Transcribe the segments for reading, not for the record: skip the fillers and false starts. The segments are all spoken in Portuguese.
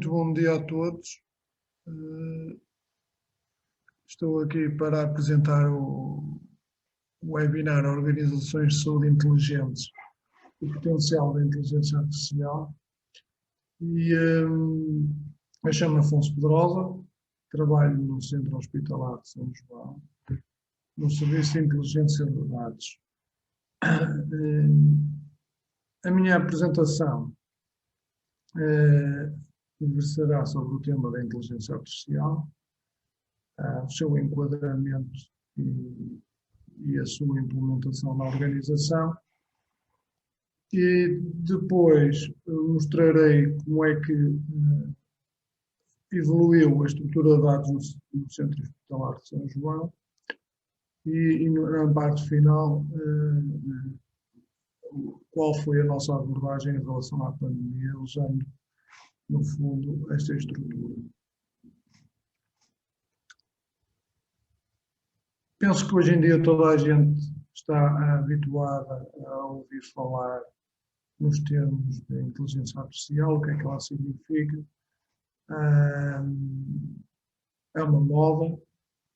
muito bom dia a todos. Estou aqui para apresentar o webinar Organizações de Saúde Inteligentes e Potencial da Inteligência Artificial. Eu chamo-me Afonso Pedrosa, trabalho no Centro Hospitalar de São João, no Serviço de Inteligência de Dados. A minha apresentação versará sobre o tema da inteligência artificial, o seu enquadramento e a sua implementação na organização, e depois mostrarei como é que evoluiu a estrutura de dados no Centro Hospitalar de São João e na parte final qual foi a nossa abordagem em relação à pandemia, usando, no fundo, esta estrutura. Penso que hoje em dia toda a gente está habituada a ouvir falar nos termos de inteligência artificial, o que é que ela significa. É uma moda,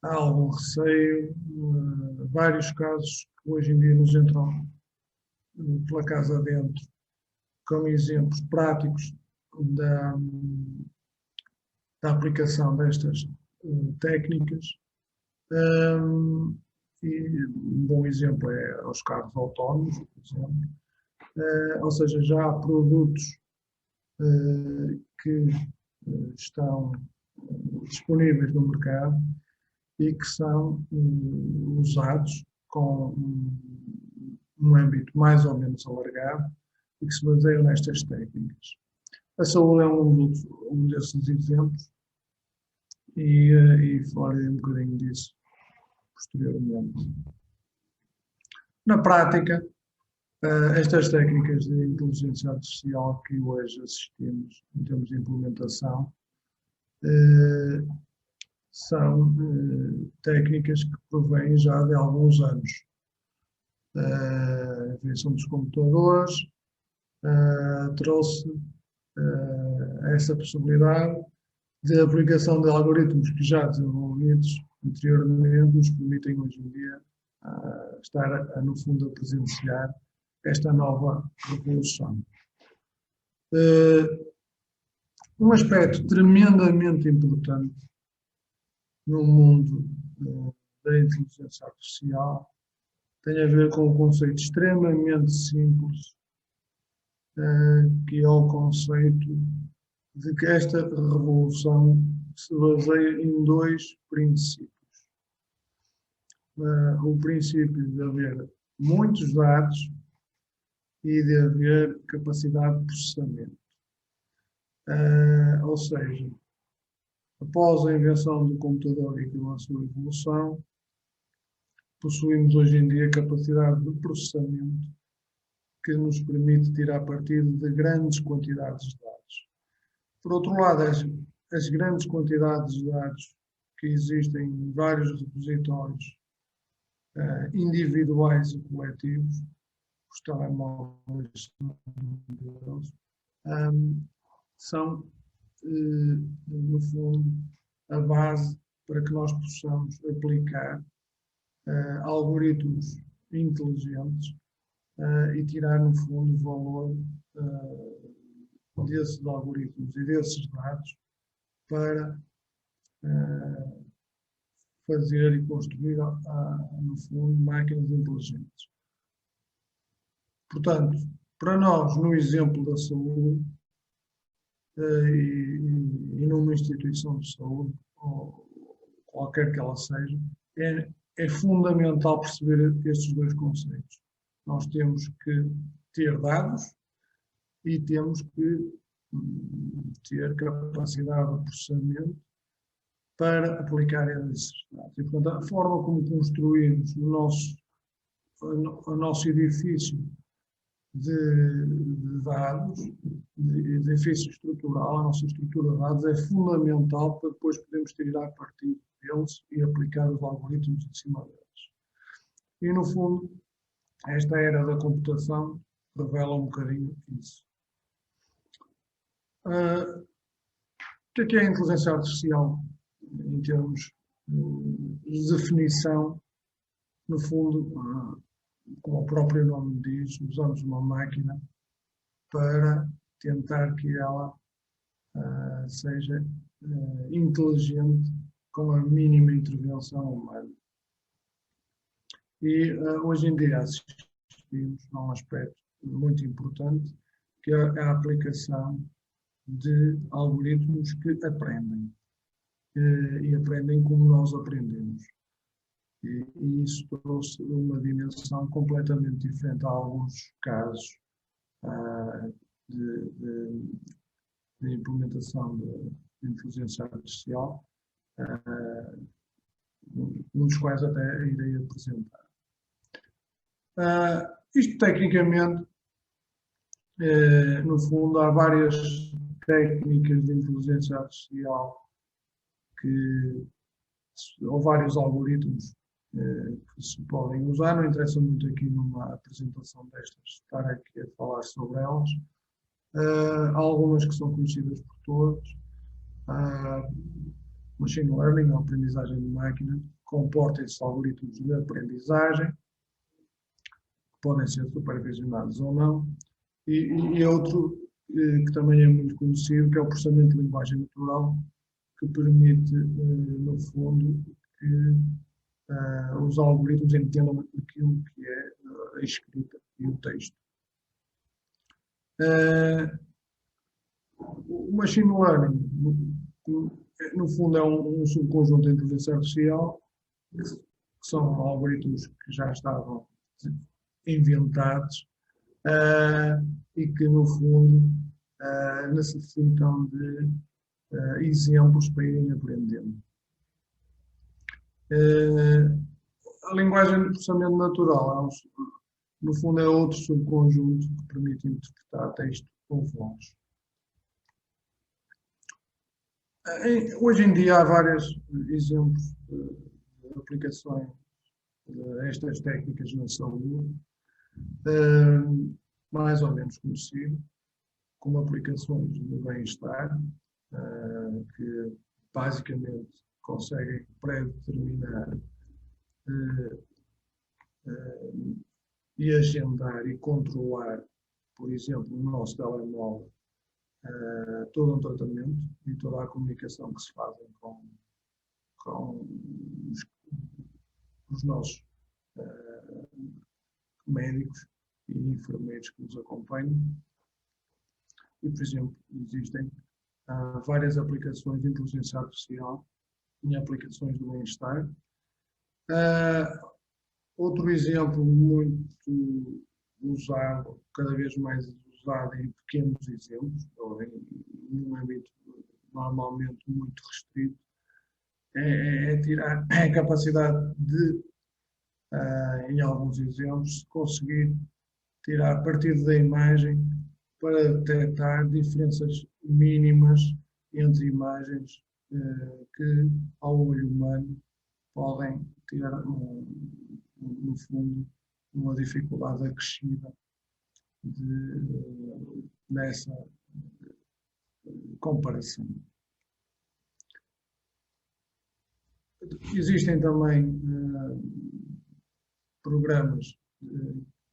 há algum receio, vários casos que hoje em dia nos entram pela casa adentro, como exemplos práticos da aplicação destas técnicas. E um bom exemplo é os carros autónomos, por exemplo. Ou seja, já há produtos que estão disponíveis no mercado e que são usados com um âmbito mais ou menos alargado e que se baseiam nestas técnicas. A saúde é um desses exemplos e falarei um bocadinho disso posteriormente. Na prática, estas técnicas de inteligência artificial que hoje assistimos em termos de implementação são técnicas que provêm já de alguns anos. A invenção dos computadores trouxe essa possibilidade de aplicação de algoritmos que já desenvolvidos anteriormente nos permitem hoje em dia estar, no fundo, a presenciar esta nova revolução. Um aspecto tremendamente importante no mundo da inteligência artificial tem a ver com um conceito extremamente simples, que é o conceito de que esta revolução se baseia em dois princípios. O princípio de haver muitos dados e de haver capacidade de processamento. Ou seja, após a invenção do computador e com a sua evolução, possuímos hoje em dia capacidade de processamento que nos permite tirar partido de grandes quantidades de dados. Por outro lado, as grandes quantidades de dados que existem em vários repositórios individuais e coletivos, os telemóveis são, no fundo, a base para que nós possamos aplicar algoritmos inteligentes e tirar, no fundo, o valor desses algoritmos e desses dados para fazer e construir, no fundo, máquinas inteligentes. Portanto, para nós, no exemplo da saúde e numa instituição de saúde, ou qualquer que ela seja, é fundamental perceber estes dois conceitos. Nós temos que ter dados e temos que ter capacidade de processamento para aplicar esses dados. E, portanto, a forma como construímos o nosso edifício de dados, de edifício estrutural, a nossa estrutura de dados é fundamental para depois podermos tirar partido deles e aplicar os algoritmos em cima deles. E, no fundo, esta era da computação revela um bocadinho isso. O que é a inteligência artificial em termos de definição? No fundo, como o próprio nome diz, usamos uma máquina para tentar que ela seja inteligente com a mínima intervenção humana. E hoje em dia assistimos a um aspecto muito importante, que é a aplicação de algoritmos que aprendem. E aprendem como nós aprendemos. E isso trouxe uma dimensão completamente diferente a alguns casos de implementação de inteligência artificial, um dos quais até irei apresentar. Isto tecnicamente, no fundo, há várias técnicas de inteligência artificial ou vários algoritmos que se podem usar. Não interessa muito aqui numa apresentação destas estar aqui a falar sobre elas. Há algumas que são conhecidas por todos. Machine Learning, a aprendizagem de máquina, comporta esses algoritmos de aprendizagem, que podem ser supervisionados ou não. E outro que também é muito conhecido, que é o processamento de linguagem natural, que permite, no fundo, que os algoritmos entendam aquilo que é a escrita e o texto. O machine learning, no fundo, é um subconjunto de inteligência artificial, que são algoritmos que já estavam inventados e que, no fundo, necessitam de exemplos para irem aprendendo. A linguagem de processamento natural, no fundo, é outro subconjunto que permite interpretar texto ou voz. Hoje em dia há vários exemplos de aplicações destas técnicas na saúde, mais ou menos conhecido, como aplicações de bem-estar, que basicamente conseguem pré-determinar e agendar e controlar, por exemplo, no nosso telemóvel, todo um tratamento e toda a comunicação que se fazem com os nossos médicos e enfermeiros que nos acompanham. E, por exemplo, existem várias aplicações de inteligência artificial em aplicações de bem-estar. Outro exemplo muito usado, cada vez mais usado em pequenos exemplos, ou em um âmbito normalmente muito restrito, é tirar a capacidade de, em alguns exemplos, conseguir tirar partido da imagem para detectar diferenças mínimas entre imagens que, ao olho humano, podem ter, no fundo, uma dificuldade acrescida nessa comparação. Existem também programas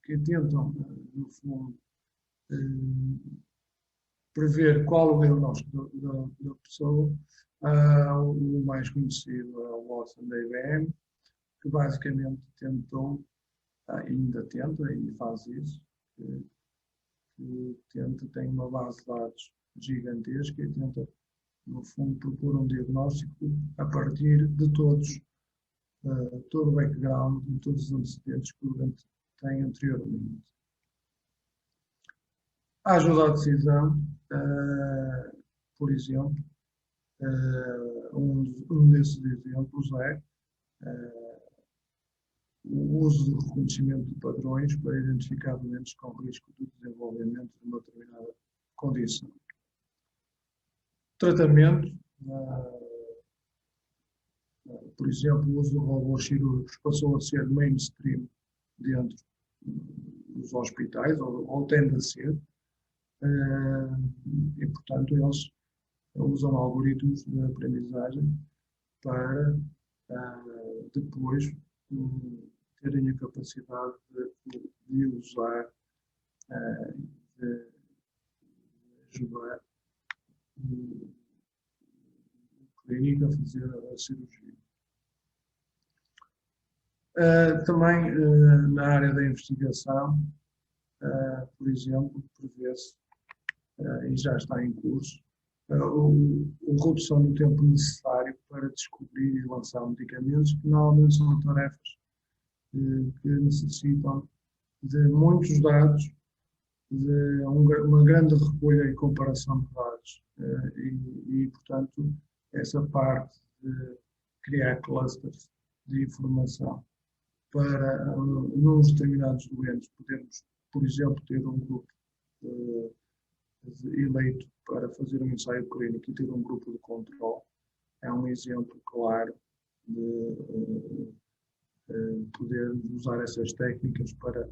que tentam, no fundo, prever qual o diagnóstico da pessoa. O mais conhecido é o Watson da IBM, que basicamente tentou, ainda tenta e faz isso, tem uma base de dados gigantesca e tenta, no fundo, propor um diagnóstico a partir de todo o background e todos os antecedentes que o doente tem anteriormente. A ajuda à decisão, por exemplo, um desses exemplos é o uso do reconhecimento de padrões para identificar doentes com risco de desenvolvimento de uma determinada condição. Tratamento, por exemplo, o uso de robôs cirúrgicos passou a ser mainstream dentro dos hospitais, ou tende a ser, e, portanto, eles usam algoritmos de aprendizagem para depois terem a capacidade de usar, de ajudar o clínico a fazer a cirurgia. Também na área da investigação, por exemplo, prevê-se, e já está em curso, a redução do tempo necessário para descobrir e lançar medicamentos, que normalmente são tarefas que necessitam de muitos dados, de uma grande recolha e comparação de dados. Portanto, essa parte de criar clusters de informação para, nos determinados doentes, podermos, por exemplo, ter um grupo eleito para fazer um ensaio clínico e ter um grupo de controle, é um exemplo claro de podermos usar essas técnicas para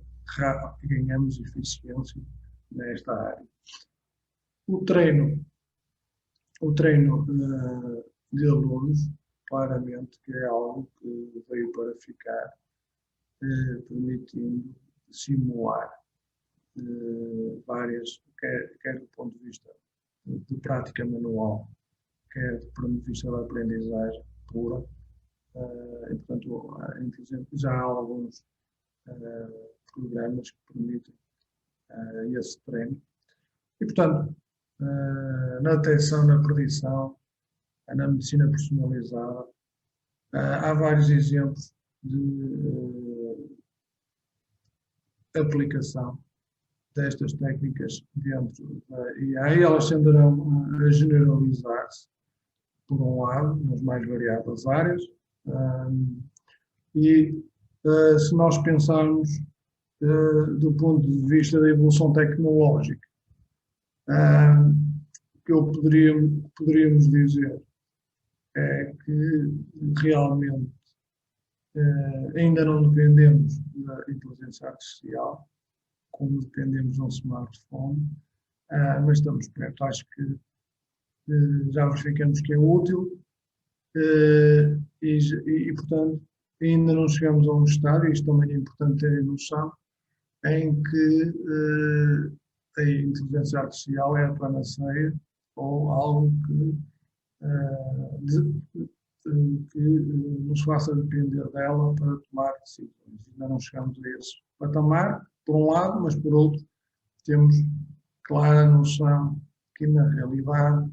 ganharmos eficiência nesta área. O treino de alunos, claramente, que é algo que veio para ficar, permitindo simular várias, quer do ponto de vista de prática manual, quer do ponto de vista da aprendizagem pura. E, portanto, já há alguns programas que permitem esse treino. E, portanto, na detecção, na predição, na medicina personalizada, há vários exemplos de aplicação destas técnicas dentro da IA, e elas tenderão a generalizar-se, por um lado, nas mais variadas áreas, se nós pensarmos do ponto de vista da evolução tecnológica, o que poderíamos dizer é que realmente ainda não dependemos da inteligência artificial, como dependemos de um smartphone, mas estamos perto. Acho que já verificamos que é útil e, portanto, ainda não chegamos a um estado, e isto também é importante ter noção, em que a inteligência artificial é a panaceia ou algo que nos faça depender dela para tomar decisões. Ainda não chegamos a esse patamar, por um lado, mas por outro, temos clara noção que, na realidade,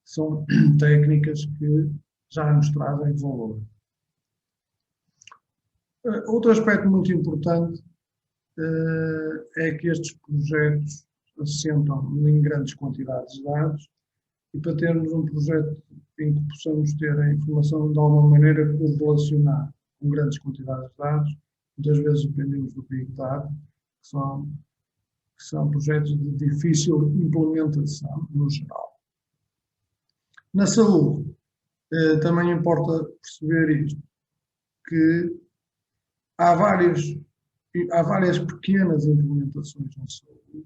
são técnicas que já nos trazem valor. Outro aspecto muito importante é que estes projetos assentam em grandes quantidades de dados, e para termos um projeto em que possamos ter a informação de alguma maneira correlacionar com grandes quantidades de dados, muitas vezes dependemos do Big Data, que são projetos de difícil implementação, no geral. Na saúde, também importa perceber isto, que há várias pequenas implementações na saúde,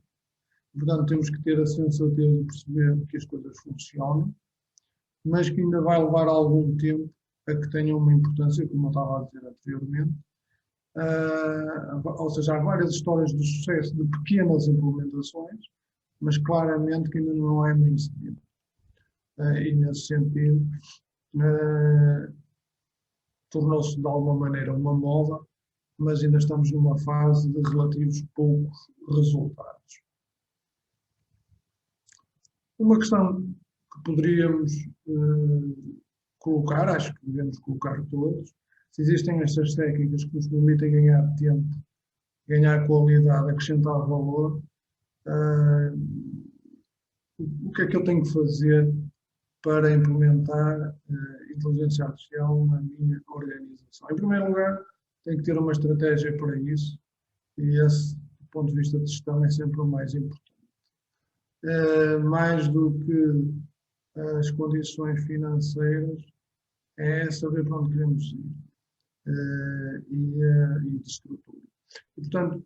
portanto temos que ter a sensatez de perceber que as coisas funcionam, mas que ainda vai levar algum tempo a que tenham uma importância, como eu estava a dizer anteriormente. Ou seja, há várias histórias de sucesso de pequenas implementações, mas claramente que ainda não é mainstream. E nesse sentido, tornou-se de alguma maneira uma moda, mas ainda estamos numa fase de relativos poucos resultados. Uma questão que poderíamos colocar, acho que devemos colocar todos, se existem estas técnicas que nos permitem ganhar tempo, ganhar qualidade, acrescentar valor, o que é que eu tenho que fazer para implementar inteligência artificial na minha organização? Em primeiro lugar, tenho que ter uma estratégia para isso, e esse, do ponto de vista de gestão, é sempre o mais importante. Mais do que as condições financeiras, é saber para onde queremos ir e de estrutura. E, portanto,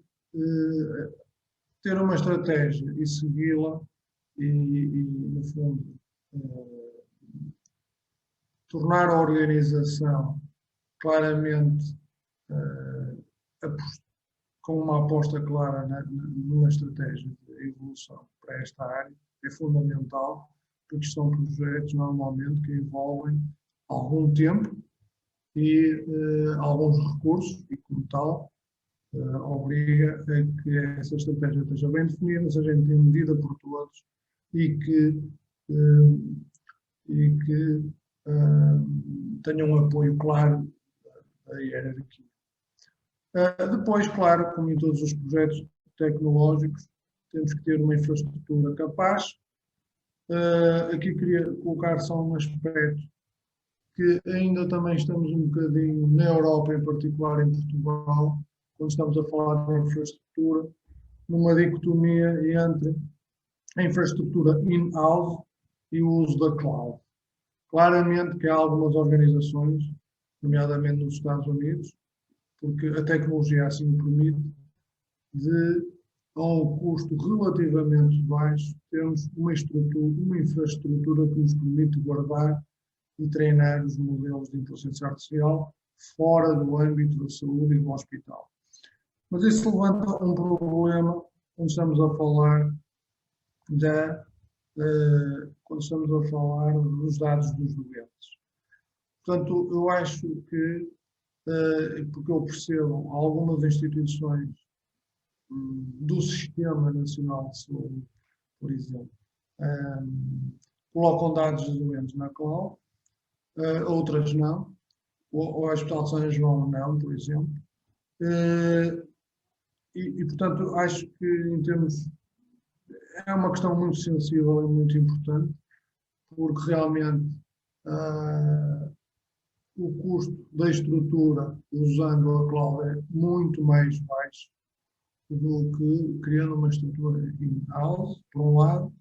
ter uma estratégia e segui-la e, no fundo, tornar a organização claramente com uma aposta clara numa estratégia de evolução para esta área é fundamental, porque são projetos normalmente que envolvem algum tempo e alguns recursos, e como tal, obriga a que essa estratégia esteja bem definida, seja entendida por todos e que tenha um apoio claro da hierarquia. Depois, claro, como em todos os projetos tecnológicos, temos que ter uma infraestrutura capaz. Aqui queria colocar só um aspecto que ainda também estamos um bocadinho na Europa, em particular em Portugal, quando estamos a falar de infraestrutura, numa dicotomia entre a infraestrutura in-house e o uso da cloud. Claramente que há algumas organizações, nomeadamente nos Estados Unidos, porque a tecnologia assim o permite, a um custo relativamente baixo, temos uma infraestrutura que nos permite guardar e treinar os modelos de inteligência artificial fora do âmbito da saúde e do hospital. Mas isso levanta um problema quando estamos a falar dos dados dos doentes. Portanto, eu acho que, porque eu percebo algumas instituições do Sistema Nacional de Saúde, por exemplo, colocam dados dos doentes na cloud, outras não. O Hospital de São João não, por exemplo. Portanto, acho que é uma questão muito sensível e muito importante, porque realmente o custo da estrutura usando a cloud é muito mais baixo do que criando uma estrutura in-house, por um lado.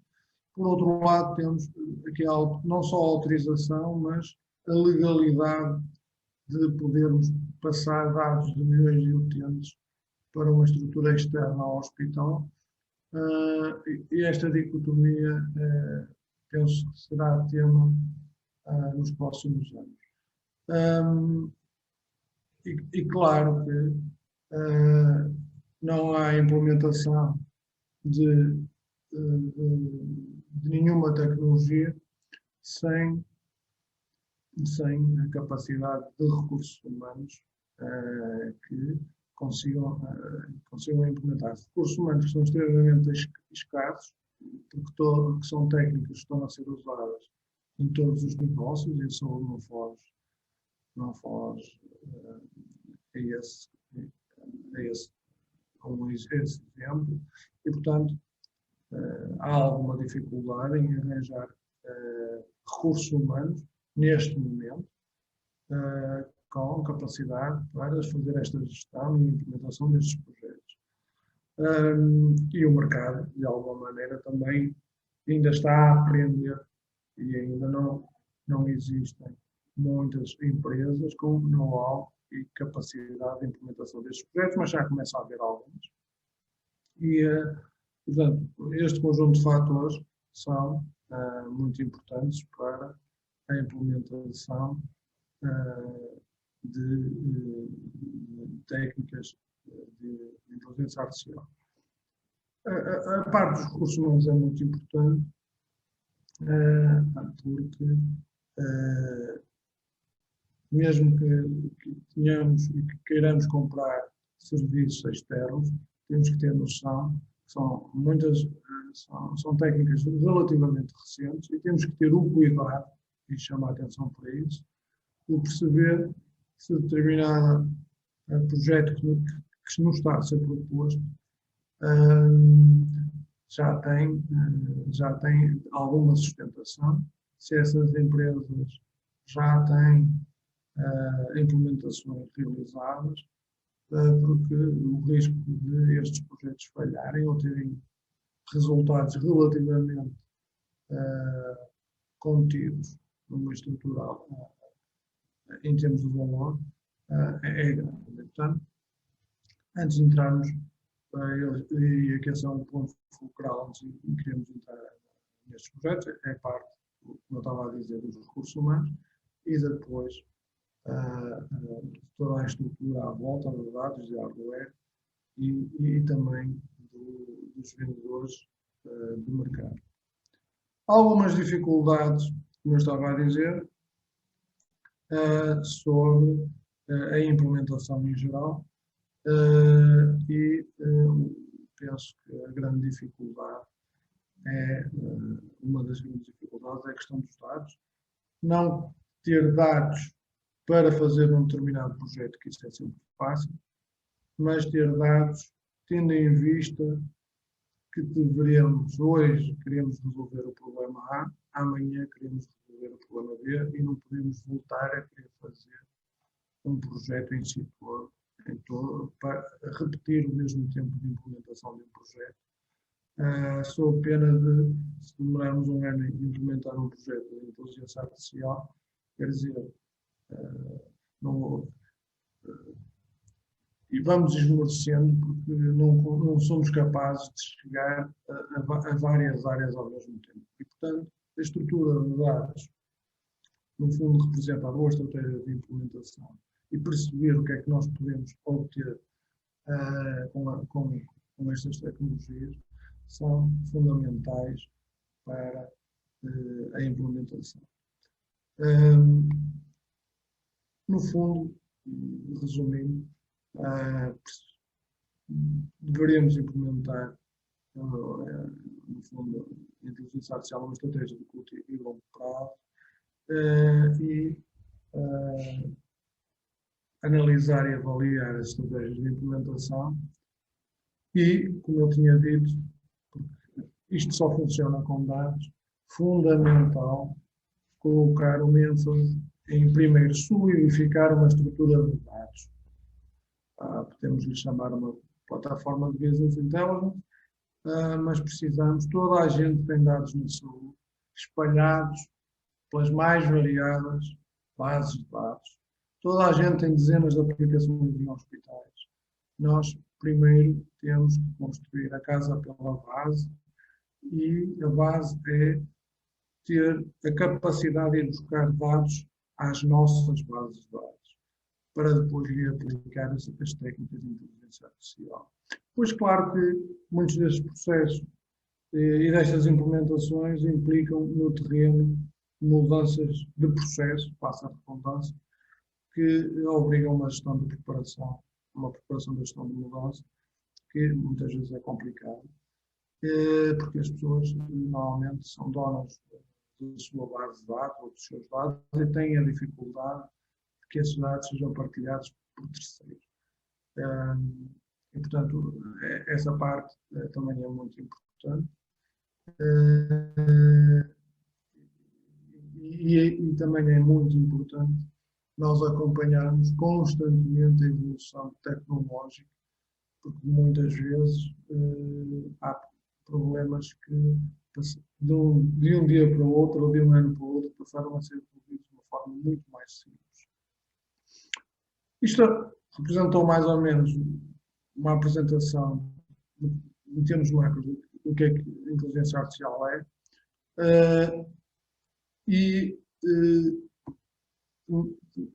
Por outro lado, temos aqui não só a autorização, mas a legalidade de podermos passar dados de milhões de utentes para uma estrutura externa ao hospital. E esta dicotomia, penso que será tema nos próximos anos. E claro que não há implementação de nenhuma tecnologia sem a capacidade de recursos humanos que consigam implementar. Recursos humanos que são extremamente escassos, porque são técnicas que estão a ser usadas em todos os negócios, e a saúde não foge a esse exemplo, e, portanto, há alguma dificuldade em arranjar recursos humanos, neste momento, com capacidade para fazer esta gestão e implementação destes projetos. E o mercado, de alguma maneira, também ainda está a aprender e ainda não existem muitas empresas com know-how e capacidade de implementação destes projetos, mas já começa a haver algumas. E, portanto, este conjunto de fatores são muito importantes para a implementação de técnicas de inteligência artificial. A parte dos recursos humanos é muito importante, porque mesmo que tenhamos e que queiramos comprar serviços externos, temos que ter noção que são técnicas relativamente recentes e temos que ter o cuidado, e chamar a atenção para isso, de perceber se determinado projeto que nos está a ser proposto já tem alguma sustentação, se essas empresas já têm implementações realizadas, porque o risco de estes projetos falharem ou terem resultados relativamente contidos numa estrutura em termos de valor é grande. Portanto, antes de entrarmos, e aqui esse é um ponto fulcral antes de queremos entrar nestes projetos, é parte como eu estava a dizer, dos recursos humanos, e depois toda a estrutura à volta dos dados de hardware e também dos vendedores do mercado. Algumas dificuldades, como eu estava a dizer, sobre a implementação em geral e penso que a grande dificuldade uma das grandes dificuldades é a questão dos dados. Não ter dados para fazer um determinado projeto, que isso é sempre fácil, mas ter dados tendo em vista que hoje queremos resolver o problema A, amanhã queremos resolver o problema B e não podemos voltar a querer fazer um projeto em si todo para repetir o mesmo tempo de implementação de um projeto. Sou pena de, se demorarmos um ano em implementar um projeto de inteligência artificial, quer dizer, e vamos esmorecendo porque não somos capazes de chegar a várias áreas ao mesmo tempo. E, portanto, a estrutura de dados, no fundo, representa a boa estratégia de implementação e perceber o que é que nós podemos obter com estas tecnologias são fundamentais para a implementação. No fundo, resumindo, deveríamos implementar, no fundo, a inteligência artificial uma estratégia de curto e longo prazo e analisar e avaliar as estratégias de implementação e, como eu tinha dito, isto só funciona com dados, fundamental colocar uma ênfase em, primeiro, solidificar uma estrutura de dados. Podemos lhe chamar uma plataforma de business intelligence, mas precisamos, toda a gente tem dados na saúde, espalhados pelas mais variadas bases de dados. Toda a gente tem dezenas de aplicações em hospitais. Nós, primeiro, temos que construir a casa pela base, e a base é ter a capacidade de ir buscar dados às nossas bases de dados, para depois ir aplicar as técnicas de inteligência artificial. Pois claro que muitos destes processos e destas implementações implicam no terreno mudanças de processo, passa a redundância, que obrigam uma gestão de preparação, uma preparação da gestão de mudança, que muitas vezes é complicado, porque as pessoas normalmente são donas da sua base de dados ou dos seus dados e têm a dificuldade de que esses dados sejam partilhados por terceiros. E, portanto, essa parte também é muito importante. E também é muito importante nós acompanharmos constantemente a evolução tecnológica, porque muitas vezes há problemas que de um dia para o outro ou de um ano para o outro passaram a ser resolvidos de uma forma muito mais simples. Isto representou mais ou menos uma apresentação em termos macros do que a inteligência artificial é.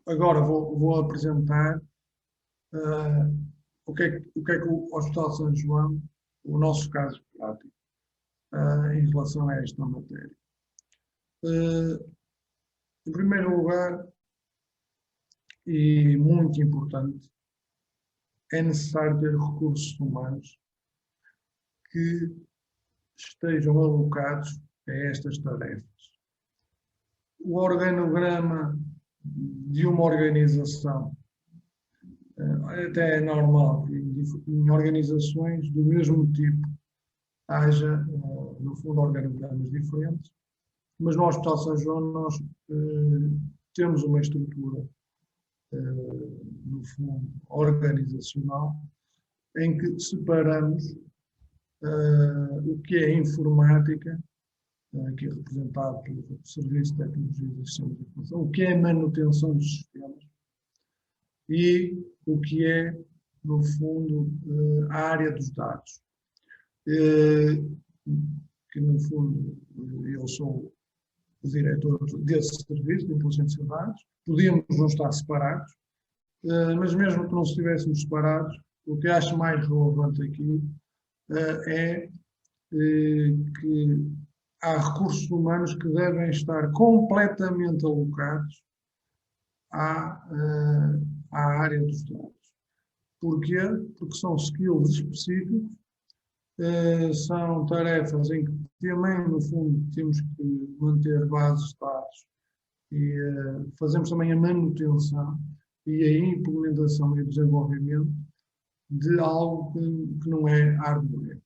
Agora vou apresentar o que é que o Hospital São João, o nosso caso prático, em relação a esta matéria. Em primeiro lugar, e muito importante, é necessário ter recursos humanos que estejam alocados a estas tarefas. O organograma de uma organização, até é normal que em organizações do mesmo tipo haja, no fundo, organogramas diferentes, mas no Hospital São João nós temos uma estrutura, no fundo, organizacional, em que separamos o que é informática, aqui representado pelo Serviço de Tecnologia e Sistemas de Informação, o que é manutenção dos sistemas e o que é, no fundo, a área dos dados. Que, no fundo, eu sou diretores desse serviço de inteligência de dados, podíamos não estar separados, mas mesmo que não estivéssemos separados, o que acho mais relevante aqui é que há recursos humanos que devem estar completamente alocados à área dos dados. Porquê? Porque são skills específicos, são tarefas em que também, no fundo, temos que manter bases de dados e fazemos também a manutenção e a implementação e desenvolvimento de algo que não é hardware.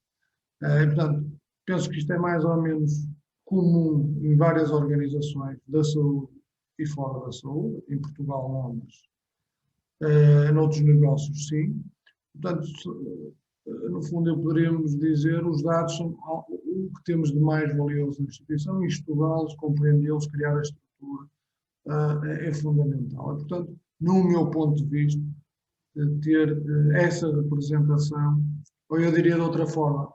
Portanto, penso que isto é mais ou menos comum em várias organizações da saúde e fora da saúde, em Portugal não, mas noutros negócios sim. Portanto, no fundo, poderíamos dizer os dados são o que temos de mais valioso na instituição e estudá-los, compreendê-los, criar a estrutura é fundamental. Portanto, no meu ponto de vista, ter essa representação, ou eu diria de outra forma,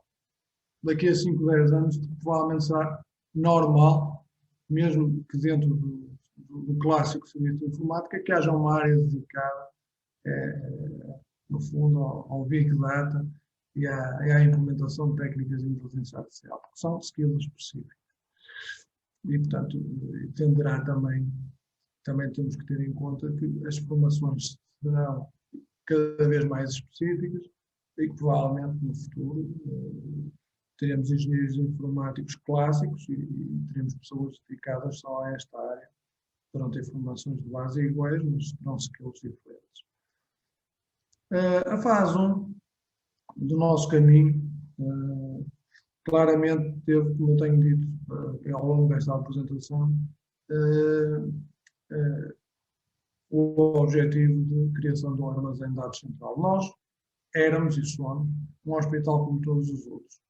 daqui a 5, 10 anos, provavelmente será normal, mesmo que dentro do clássico serviço de informática, que haja uma área dedicada, no fundo, ao Big Data e à implementação de técnicas de inteligência artificial, porque são skills específicos. E, portanto, tenderá também temos que ter em conta que as formações serão cada vez mais específicas e que provavelmente no futuro teremos engenheiros informáticos clássicos e teremos pessoas dedicadas só a esta área. Poderão ter formações de base iguais, mas terão skills diferentes. A fase 1 do nosso caminho claramente teve, como eu tenho dito ao longo desta apresentação, o objetivo de criação de um armazém de dados central. Nós éramos e somos um hospital como todos os outros.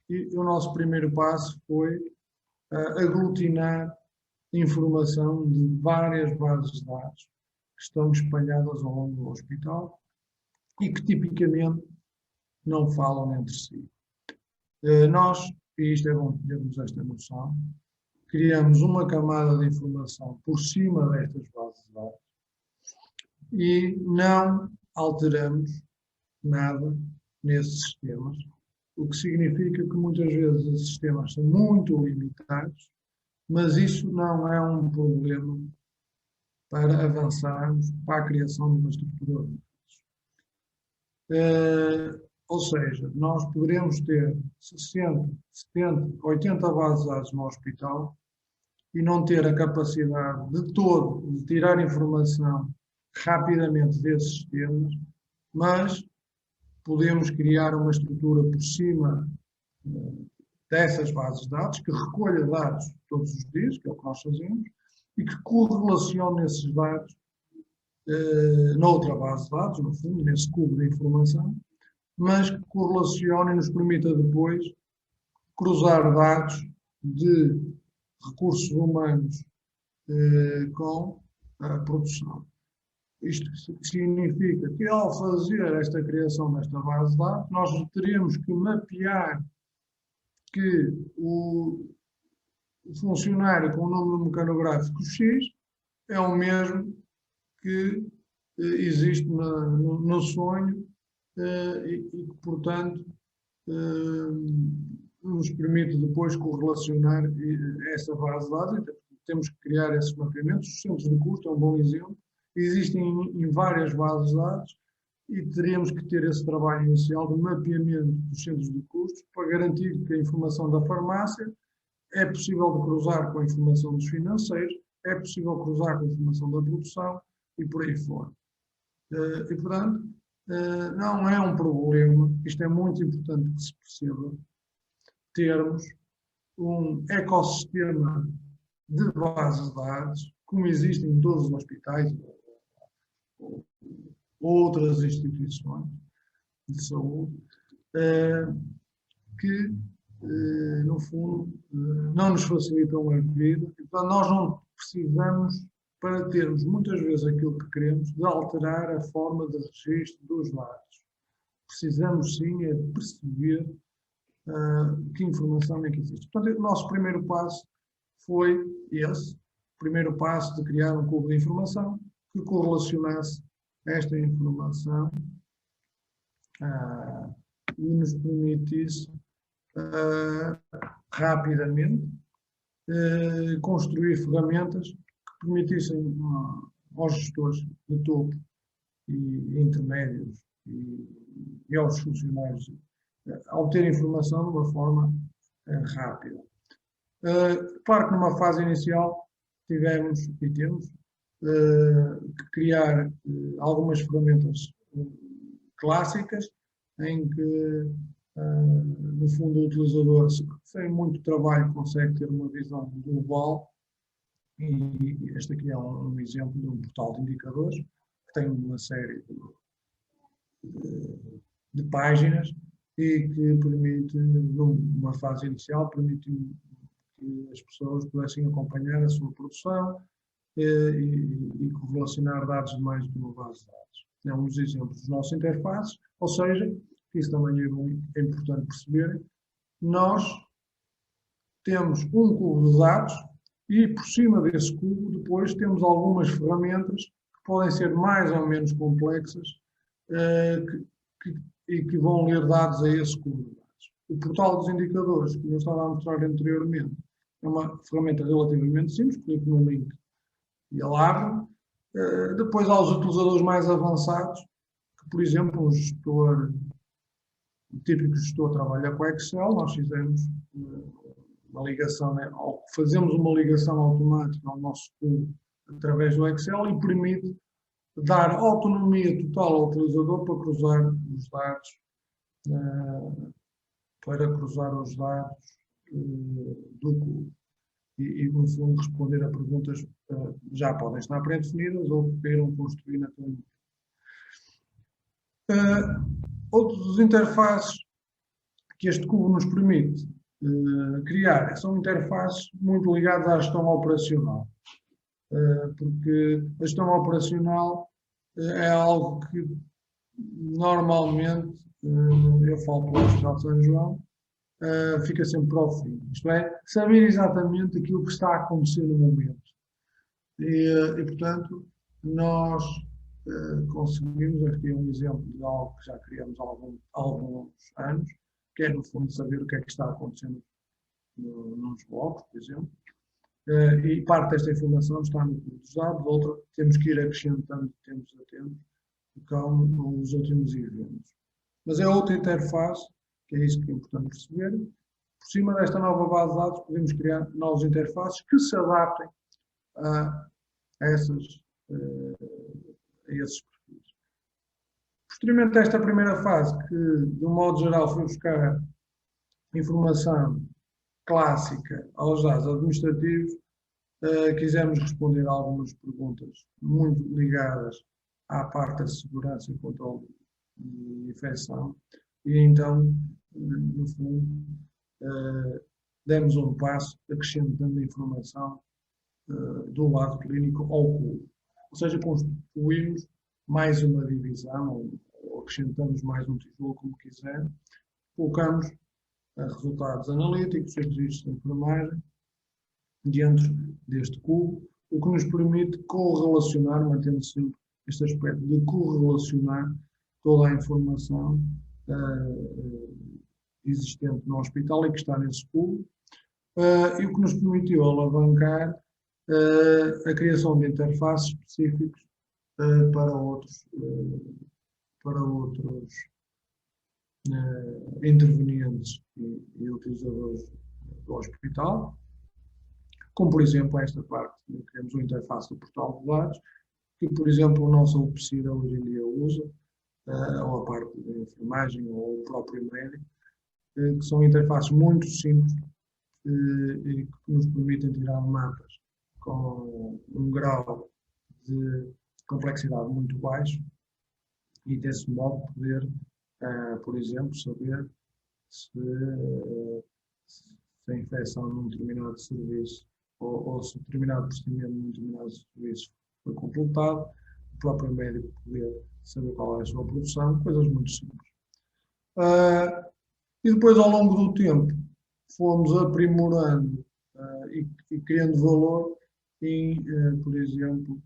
E o nosso primeiro passo foi aglutinar informação de várias bases de dados que estão espalhadas ao longo do hospital e que tipicamente não falam entre si. Nós, e isto é bom termos esta noção, criamos uma camada de informação por cima destas bases de dados e não alteramos nada nesses sistemas, o que significa que muitas vezes os sistemas são muito limitados, mas isso não é um problema para avançarmos para a criação de uma estrutura de dados. Ou seja, nós poderemos ter 60, 70, 80 bases de dados no hospital e não ter a capacidade de todo de tirar informação rapidamente desses sistemas, mas podemos criar uma estrutura por cima dessas bases de dados, que recolha dados todos os dias, que é o que nós fazemos, e que correlacione esses dados noutra base de dados, no fundo, nesse cubo de informação, mas que correlacione e nos permita depois cruzar dados de recursos humanos com a produção. Isto significa que, ao fazer esta criação desta base de dados, nós teríamos que mapear que o funcionário com o número mecanográfico X é o mesmo que existe no sonho e que, portanto, nos permite depois correlacionar essa base de dados. Temos que criar esses mapeamentos. Os centros de custo é um bom exemplo. Existem em várias bases de dados e teríamos que ter esse trabalho inicial de mapeamento dos centros de custos para garantir que a informação da farmácia é possível de cruzar com a informação dos financeiros, é possível cruzar com a informação da produção e por aí fora. E, portanto, não é um problema, isto é muito importante que se perceba, termos um ecossistema de bases de dados, como existem em todos os hospitais ou outras instituições de saúde, que, no fundo, não nos facilitam a vida. Então, nós não precisamos, para termos muitas vezes aquilo que queremos, de alterar a forma de registro dos dados. Precisamos, sim, de perceber que informação é que existe. Portanto, o nosso primeiro passo foi esse, o primeiro passo de criar um cubo de informação que correlacionasse esta informação e nos permitisse rapidamente construir ferramentas que permitissem aos gestores de topo e intermédios e aos funcionários obter informação de uma forma rápida. Claro que numa fase inicial tivemos e temos que criar algumas ferramentas clássicas em que, no fundo, o utilizador, sem muito trabalho, consegue ter uma visão global. E este aqui é um exemplo de um portal de indicadores que tem uma série de páginas e que permite, numa fase inicial, permite que as pessoas pudessem acompanhar a sua produção e correlacionar dados de mais de uma base de dados. É um dos exemplos dos nossos interfaces, ou seja, isso também é importante perceber, nós temos um cubo de dados e por cima desse cubo depois temos algumas ferramentas que podem ser mais ou menos complexas e que vão ler dados a esse cubo de dados. O portal dos indicadores, que eu estava a mostrar anteriormente, é uma ferramenta relativamente simples, clico no link e ele abre. Depois há os utilizadores mais avançados, que, por exemplo, o típico gestor trabalha com Excel, nós fizemos uma ligação, fazemos uma ligação automática ao nosso cubo através do Excel e permite dar autonomia total ao utilizador para cruzar os dados, do cubo. E, no fundo, responder a perguntas já podem estar pré-definidas ou que queiram construir naquele momento. Outros interfaces que este cubo nos permite criar são interfaces muito ligadas à gestão operacional. Porque a gestão operacional é algo que normalmente, eu falo pelo Hospital de São João, fica sempre para o fim. Isto é, saber exatamente aquilo que está a acontecer no momento. E portanto, nós conseguimos, aqui um exemplo de algo que já criamos há alguns anos, que é, no fundo, saber o que é que está acontecendo nos blocos, por exemplo. E parte desta informação está no cubo dos dados, outra temos que ir acrescentando de tempos a tempos, com os últimos eventos. Mas é outra interface, que é isso que é importante perceber. Por cima desta nova base de dados, podemos criar novas interfaces que se adaptem a esses perfis. Posteriormente a esta primeira fase, que de um modo geral foi buscar informação clássica aos dados administrativos, quisemos responder a algumas perguntas muito ligadas à parte da segurança e controle de infecção e então, no fundo, demos um passo acrescentando informação do lado clínico ao cubo. Ou seja, construímos mais uma divisão ou acrescentamos mais um tijolo, como quiser, colocamos resultados analíticos, registros de enfermagem dentro deste cubo, o que nos permite correlacionar, mantendo sempre este aspecto de correlacionar toda a informação existente no hospital e que está nesse cubo, e o que nos permitiu alavancar a criação de interfaces específicos para outros intervenientes e utilizadores do hospital, como por exemplo esta parte, criamos uma interface do portal de dados, que por exemplo a nossa UPCIDA hoje em dia usa, ou a parte da enfermagem ou o próprio médico, que são interfaces muito simples e que nos permitem tirar mapas com um grau de complexidade muito baixo e desse modo poder, por exemplo, saber se a infecção num determinado serviço ou se determinado procedimento num determinado serviço foi completado, o próprio médico poder saber qual é a sua produção, coisas muito simples. E depois, ao longo do tempo, fomos aprimorando e criando valor em, por exemplo,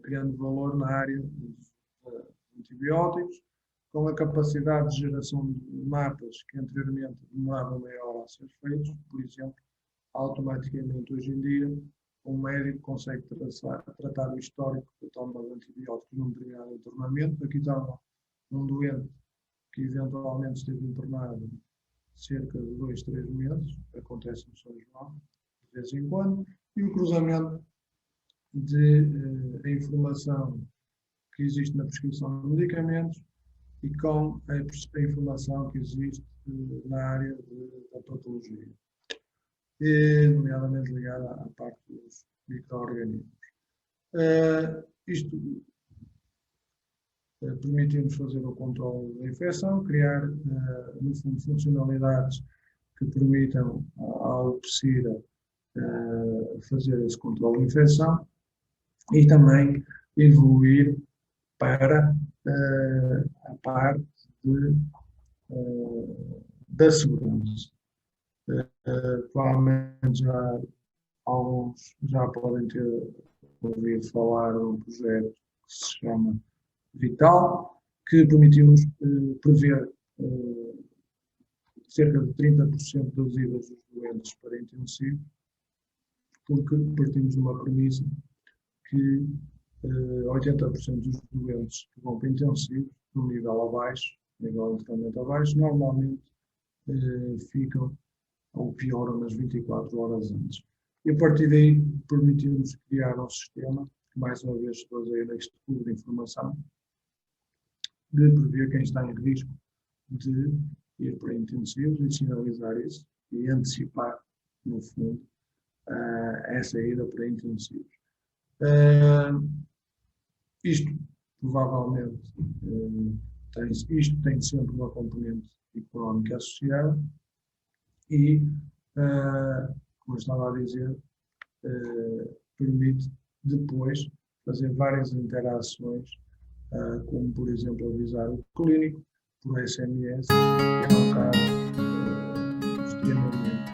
criando valor na área dos antibióticos, com a capacidade de geração de mapas que anteriormente demoravam meia hora a ser feitos, por exemplo, automaticamente hoje em dia um médico consegue tratar o histórico da toma de antibióticos num determinado internamento. Aqui está um doente que eventualmente esteve internado cerca de 2, 3 meses, acontece no São João, de vez em quando, e o cruzamento de informação que existe na prescrição de medicamentos e com a informação que existe na área da patologia, nomeadamente ligada à parte dos micro-organismos. Isto permite-nos fazer o controle da infecção, criar, no fundo, funcionalidades que permitam ao PSIRA fazer esse controle de infecção e também evoluir para a parte da segurança. Provavelmente alguns já podem ter ouvido falar de um projeto que se chama Vital, que permitiu-nos prever cerca de 30% das idas dos doentes para intensivo, porque partimos de uma premissa que 80% dos doentes que vão para intensivo, no nível abaixo, nível de tratamento abaixo, normalmente ficam ou pioram nas 24 horas antes. E a partir daí permitimos criar um sistema que mais uma vez se baseia neste tipo de informação, de prever quem está em risco de ir para intensivos e sinalizar isso e antecipar, no fundo, essa ida para intensivos. Isto, provavelmente, isto tem sempre uma componente económica associada e, como eu estava a dizer, permite depois fazer várias interações, como, por exemplo, avisar o clínico por SMS, que é um caso extremamente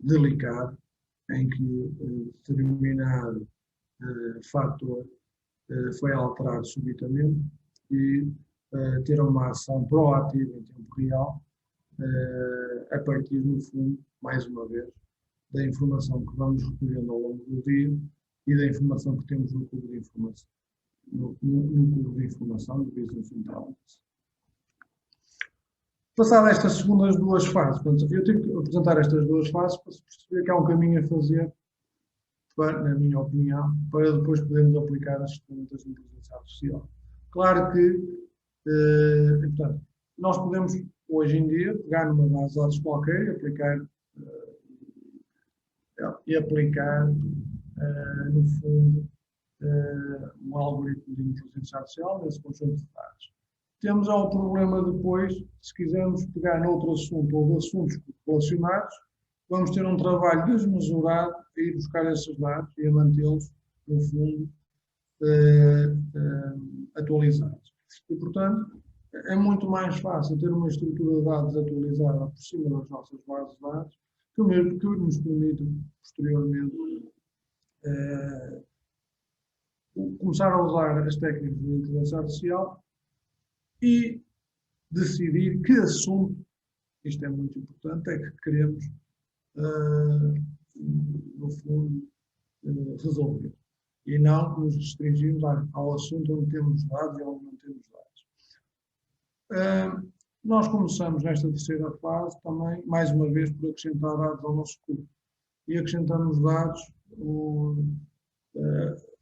delicado, em que determinado fator foi alterado subitamente e ter uma ação proativa em tempo real, a partir, no fundo, mais uma vez, da informação que vamos recolhendo ao longo do dia e da informação que temos no cubo de informação, no cubo de informação do Business Intelligence. Passado estas segundas duas fases, portanto, eu tive que apresentar estas duas fases para se perceber que há um caminho a fazer, na minha opinião, para depois podermos aplicar as ferramentas de inteligência artificial. Claro que, portanto, nós podemos, hoje em dia, pegar numa base de dados qualquer e aplicar, no fundo, um algoritmo de inteligência artificial nesse conjunto de dados. Temos o problema depois, se quisermos pegar noutro assunto ou de assuntos relacionados, vamos ter um trabalho desmesurado a ir buscar esses dados e a mantê-los, no fundo, atualizados. E, portanto, é muito mais fácil ter uma estrutura de dados atualizada por cima das nossas bases de dados, que nos permite, posteriormente, começar a usar as técnicas de inteligência artificial e decidir que assunto, isto é muito importante, é que queremos, no fundo, resolver. E não nos restringirmos ao assunto onde temos dados e onde não temos dados. Nós começamos nesta terceira fase também, mais uma vez, por acrescentar dados ao nosso cubo. E acrescentamos dados,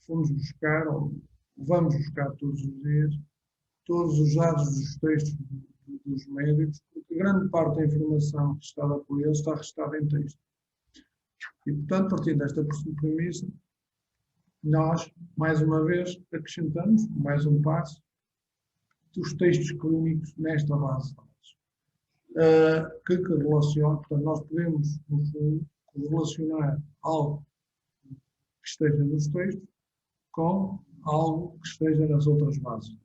fomos buscar, ou vamos buscar todos os dias, todos os dados dos textos dos médicos, porque grande parte da informação registada por eles está registada em texto. E, portanto, partindo desta premissa, nós, mais uma vez, acrescentamos, mais um passo, os textos clínicos nesta base de dados. Que relaciona, portanto, nós podemos, no fundo, relacionar algo que esteja nos textos com algo que esteja nas outras bases de dados.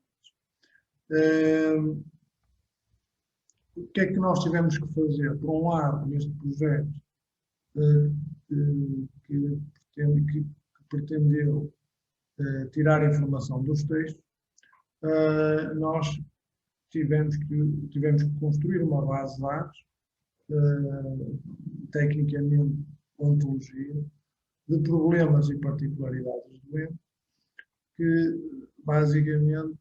o que é que nós tivemos que fazer? Por um lado, neste projeto, que pretendeu tirar a informação dos textos, nós tivemos que construir uma base de dados, tecnicamente ontologia, de problemas e particularidades do doente, que basicamente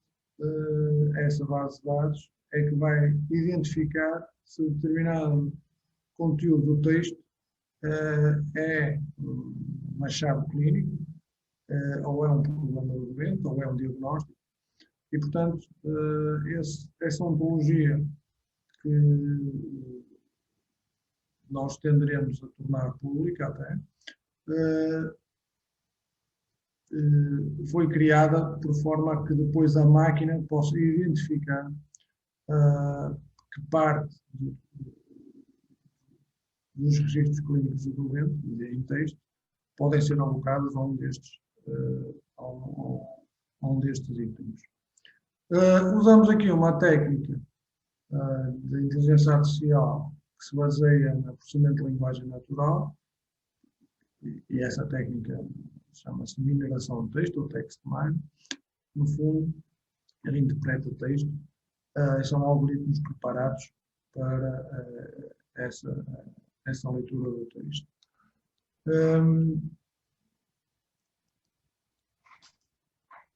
essa base de dados é que vai identificar se determinado conteúdo do texto é uma chave clínica, ou é um problema do doente, ou é um diagnóstico. E, portanto, essa ontologia que nós tenderemos a tornar pública até, foi criada por forma a que depois a máquina possa identificar que parte dos registros clínicos do doente, em texto, podem ser alocados a um destes itens. Usamos aqui uma técnica de inteligência artificial que se baseia no processamento de linguagem natural, e essa técnica chama-se mineração de texto, ou text mining. No fundo, ele interpreta texto, são algoritmos preparados para essa leitura do texto.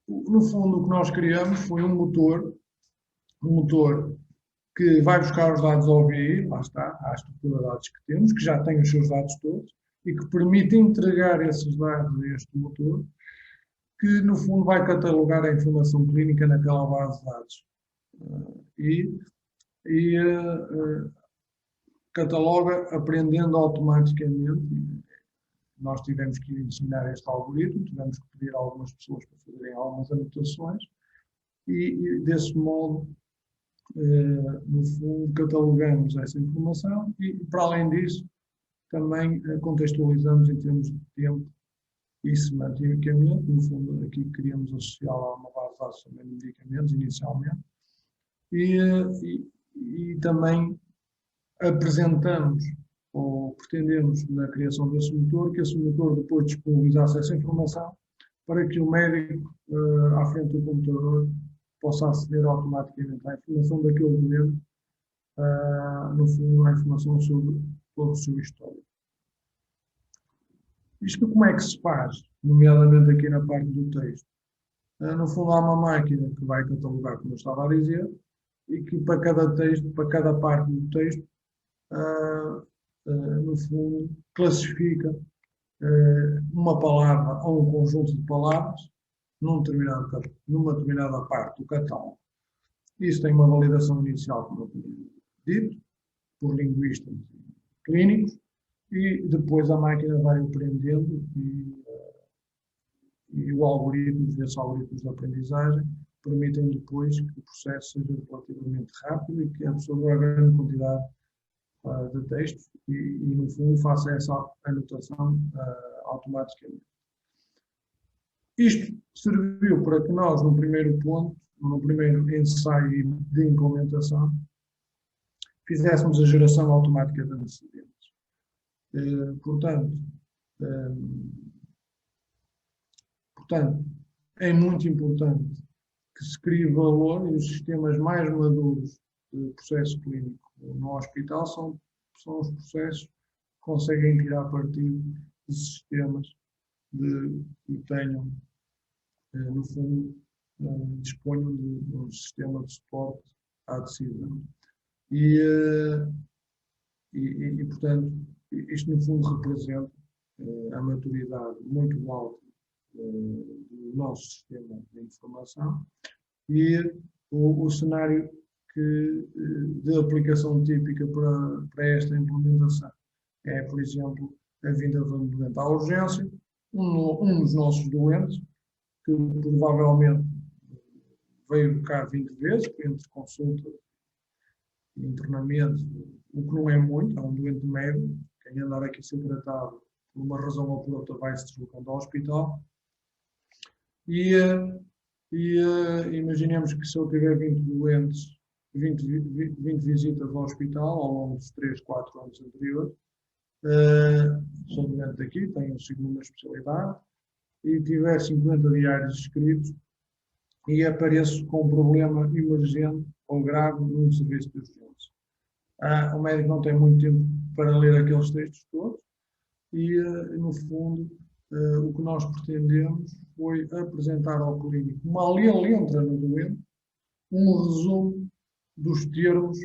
No fundo, o que nós criamos foi um motor que vai buscar os dados ao BI, lá está, à estrutura de dados que temos, que já tem os seus dados todos, e que permite entregar esses dados a este motor, que no fundo vai catalogar a informação clínica naquela base de dados. Cataloga aprendendo automaticamente. Nós tivemos que ensinar este algoritmo, tivemos que pedir a algumas pessoas para fazerem algumas anotações, e desse modo, no fundo, catalogamos essa informação e, para além disso, também contextualizamos em termos de tempo e semanticamente. No fundo, aqui queríamos associá-la a uma base de dados também de medicamentos, inicialmente, e também apresentamos ou pretendemos, na criação desse motor, que esse motor depois disponibilizasse essa informação para que o médico, à frente do computador, possa aceder automaticamente à informação daquele doente, no fundo, à informação sobre todo o seu histórico. Isto como é que se faz, nomeadamente aqui na parte do texto? No fundo, há uma máquina que vai catalogar, como eu estava a dizer, e que para cada texto, para cada parte do texto, no fundo, classifica uma palavra ou um conjunto de palavras numa determinada parte do catálogo. Isso tem uma validação inicial, como eu tinha dito, por linguistas clínicos, e depois a máquina vai aprendendo e o algoritmo, esses algoritmos de aprendizagem, permitem depois que o processo seja relativamente rápido e que absorva a grande quantidade de texto e, no fundo, faça essa anotação automaticamente. Isto serviu para que nós, no primeiro ponto, no primeiro ensaio de implementação, fizéssemos a geração automática de antecedentes. Portanto, é muito importante que se crie valor, e os sistemas mais maduros de processo clínico no hospital são os processos que conseguem tirar partido de sistemas que tenham, no fundo, disponham de um sistema de suporte à decisão. E, portanto, isto no fundo representa a maturidade muito alta do nosso sistema de informação e o cenário de aplicação típica para esta implementação é, por exemplo, a vinda de um doente à urgência, um dos nossos doentes, que provavelmente veio cá 20 vezes, entre consulta e internamento, o que não é muito, é um doente médio, quem andar aqui a ser tratado por uma razão ou por outra vai se deslocando ao hospital. E imaginemos que se eu tiver 20 doentes 20 visitas ao hospital ao longo dos 3, 4 anos anteriores. Sou doente daqui, tenho segunda especialidade e tiver 50 diários escritos e apareço com um problema emergente ou grave num serviço de urgência. O médico não tem muito tempo para ler aqueles textos todos e, no fundo, o que nós pretendemos foi apresentar ao clínico uma letra no doente, um resumo dos termos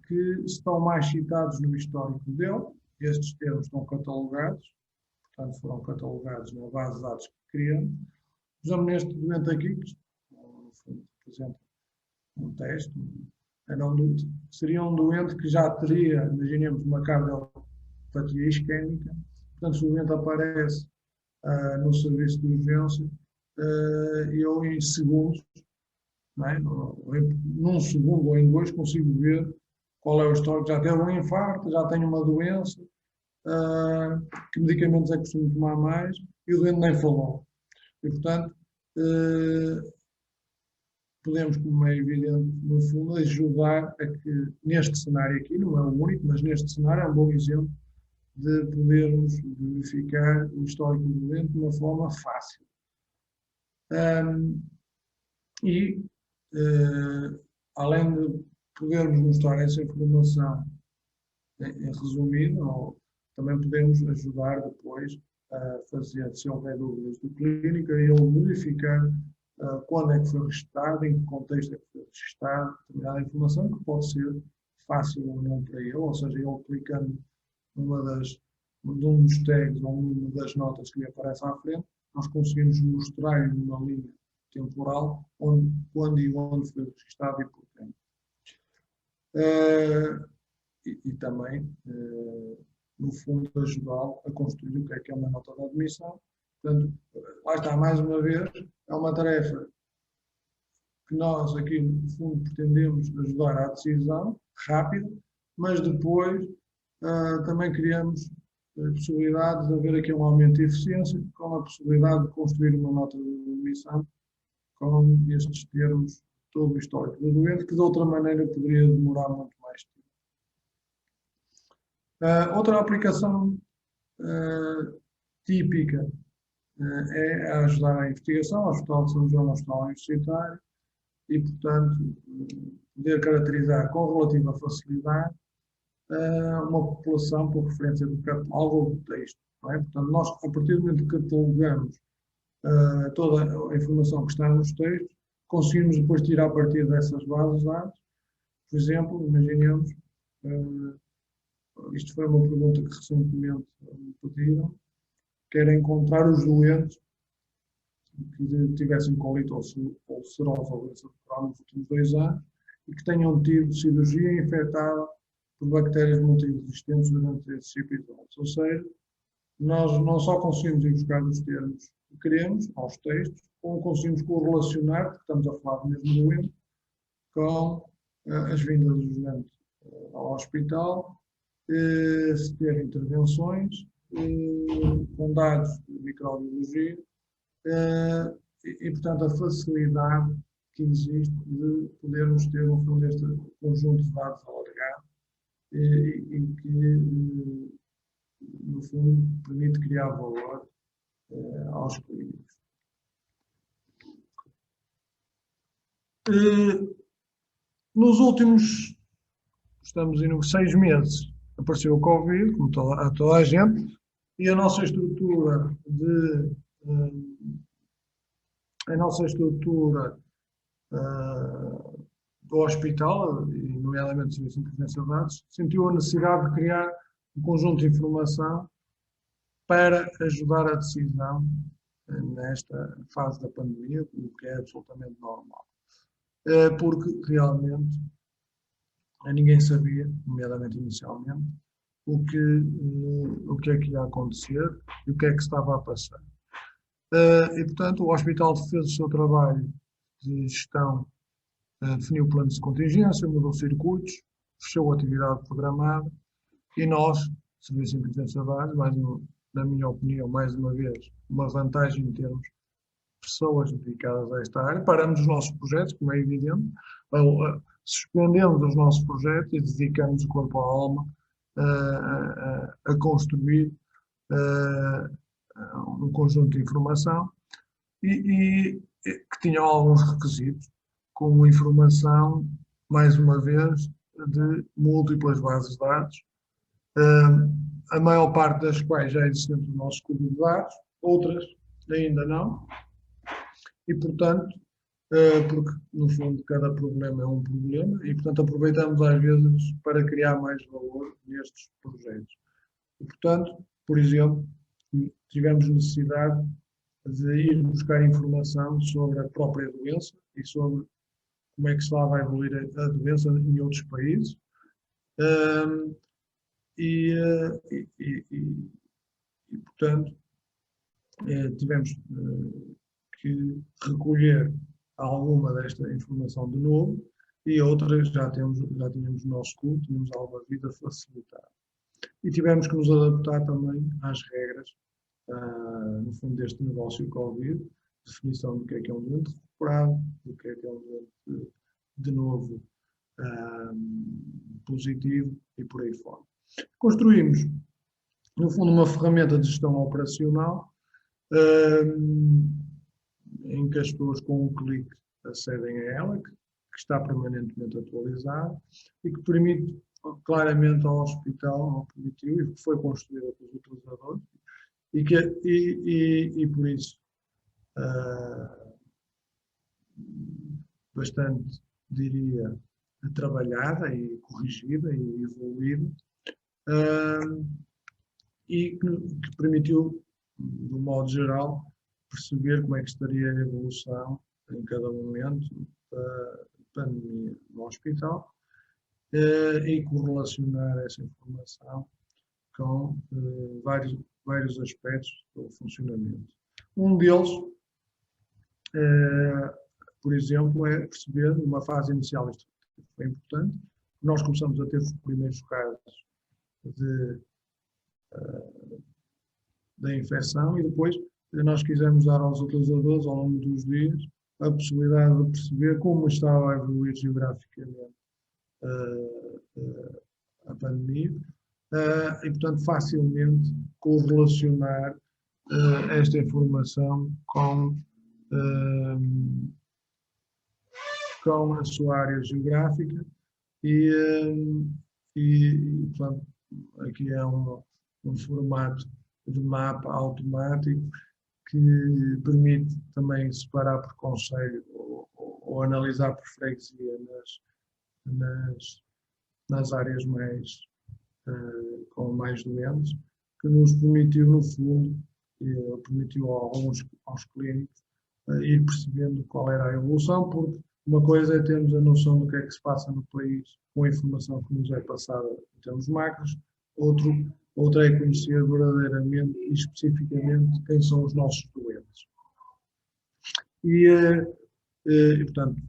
que estão mais citados no histórico dele. Estes termos estão catalogados, portanto foram catalogados na base de dados que criamos. Usamos neste doente aqui, que no fundo representa um teste, seria um doente que já teria, imaginemos, uma cardiopatia isquémica. Portanto, se o doente aparece no serviço de urgência, eu em segundos, não é? Num segundo ou em 2, consigo ver qual é o histórico. Já teve um infarto, já tem uma doença, que medicamentos é que costumo tomar mais, e o doente nem falou. E, portanto, podemos, como é evidente, no fundo, ajudar a que, neste cenário aqui, não é o único, mas neste cenário é um bom exemplo de podermos verificar o histórico do doente de uma forma fácil. Além de podermos mostrar essa informação em resumido, também podemos ajudar depois a fazer, se houver dúvidas do clínico, a ele verificar quando é que foi registrado, em que contexto é que foi registrado determinada informação, que pode ser fácil ou não para ele, ou seja, ele clicando num dos tags ou numa das notas que lhe aparece à frente, nós conseguimos mostrar-lhe numa linha temporal quando e onde foi registrado e por quem. E também, no fundo, ajudá-lo a construir o que é uma nota de admissão. Portanto, lá está, mais uma vez, é uma tarefa que nós aqui, no fundo, pretendemos ajudar à decisão rápida, mas depois também criamos possibilidades de haver aqui um aumento de eficiência, com a possibilidade de construir uma nota de admissão com estes termos, todo o histórico do doente, que de outra maneira poderia demorar muito mais tempo. Outra aplicação típica é ajudar à investigação, ao Hospital de São João, ao Hospital Universitário, e, portanto, poder caracterizar com relativa facilidade uma população por referência do catálogo ou do texto. Não é? Portanto, nós, a partir do momento que catalogamos toda a informação que está nos textos, conseguimos depois tirar a partir dessas bases de dados. Por exemplo, imaginemos, isto foi uma pergunta que recentemente me pediram, que era encontrar os doentes que tivessem colite ulcerosa ou doença de Crohn nos últimos 2 anos e que tenham tido cirurgia infectada por bactérias multiresistentes durante esses episódios. Ou seja, nós não só conseguimos ir buscar os termos que queremos aos textos, como conseguimos correlacionar, porque estamos a falar do mesmo doente, com as vindas do doente ao hospital, se ter intervenções, com dados de microbiologia, e, portanto, a facilidade que existe de podermos ter, no fundo, este conjunto de dados alargado e que, no fundo, permite criar valor aos clínicos. Nos últimos, estamos em 6 meses, apareceu o Covid, como a toda a gente, e a nossa estrutura do hospital, e nomeadamente do Serviço de Inteligência de Dados, sentiu a necessidade de criar um conjunto de informação para ajudar a decisão nesta fase da pandemia, o que é absolutamente normal. Porque realmente ninguém sabia, nomeadamente inicialmente, o que é que ia acontecer e o que é que estava a passar. E, portanto, o hospital fez o seu trabalho de gestão, definiu planos de contingência, mudou circuitos, fechou a atividade programada e nós, Serviço de Inteligência de Dados, na minha opinião, mais uma vez, uma vantagem em termos pessoas dedicadas a esta área, paramos os nossos projetos, como é evidente, suspendemos os nossos projetos e dedicamos o corpo à alma a construir um conjunto de informação e que tinham alguns requisitos, como informação, mais uma vez, de múltiplas bases de dados, a maior parte das quais já existem no nosso clube de dados, outras ainda não, e portanto, porque no fundo cada problema é um problema, e portanto aproveitamos às vezes para criar mais valor nestes projetos. E portanto, por exemplo, tivemos necessidade de ir buscar informação sobre a própria doença e sobre como é que se vai evoluir a doença em outros países. Portanto, tivemos que recolher alguma desta informação de novo e outras já tínhamos no nosso clube, tínhamos alguma vida facilitada. E tivemos que nos adaptar também às regras, no fundo, deste negócio Covid, definição do que é um doente recuperado, do que é um doente de novo positivo e por aí fora. Construímos, no fundo, uma ferramenta de gestão operacional em que as pessoas com um clique acedem a ela, que está permanentemente atualizada e que permite claramente ao hospital, ao positivo, e que foi construída pelos utilizadores, e por isso bastante, diria, trabalhada e corrigida e evoluída, e que permitiu, de um modo geral, perceber como é que estaria a evolução em cada momento da pandemia no hospital e correlacionar essa informação com vários aspectos do funcionamento. Um deles, por exemplo, é perceber, numa fase inicial, isto foi importante, nós começamos a ter os primeiros casos da infecção e depois nós quisemos dar aos utilizadores, ao longo dos dias, a possibilidade de perceber como estava a evoluir geograficamente a pandemia e, portanto, facilmente correlacionar esta informação com a sua área geográfica e portanto, aqui é um formato de mapa automático que permite também separar por concelho ou analisar por freguesia nas áreas com mais doentes, que nos permitiu, no fundo, permitiu aos clínicos ir percebendo qual era a evolução, porque uma coisa é termos a noção do que é que se passa no país com a informação que nos é passada em termos macros, outra é conhecer verdadeiramente e especificamente quem são os nossos doentes. E portanto,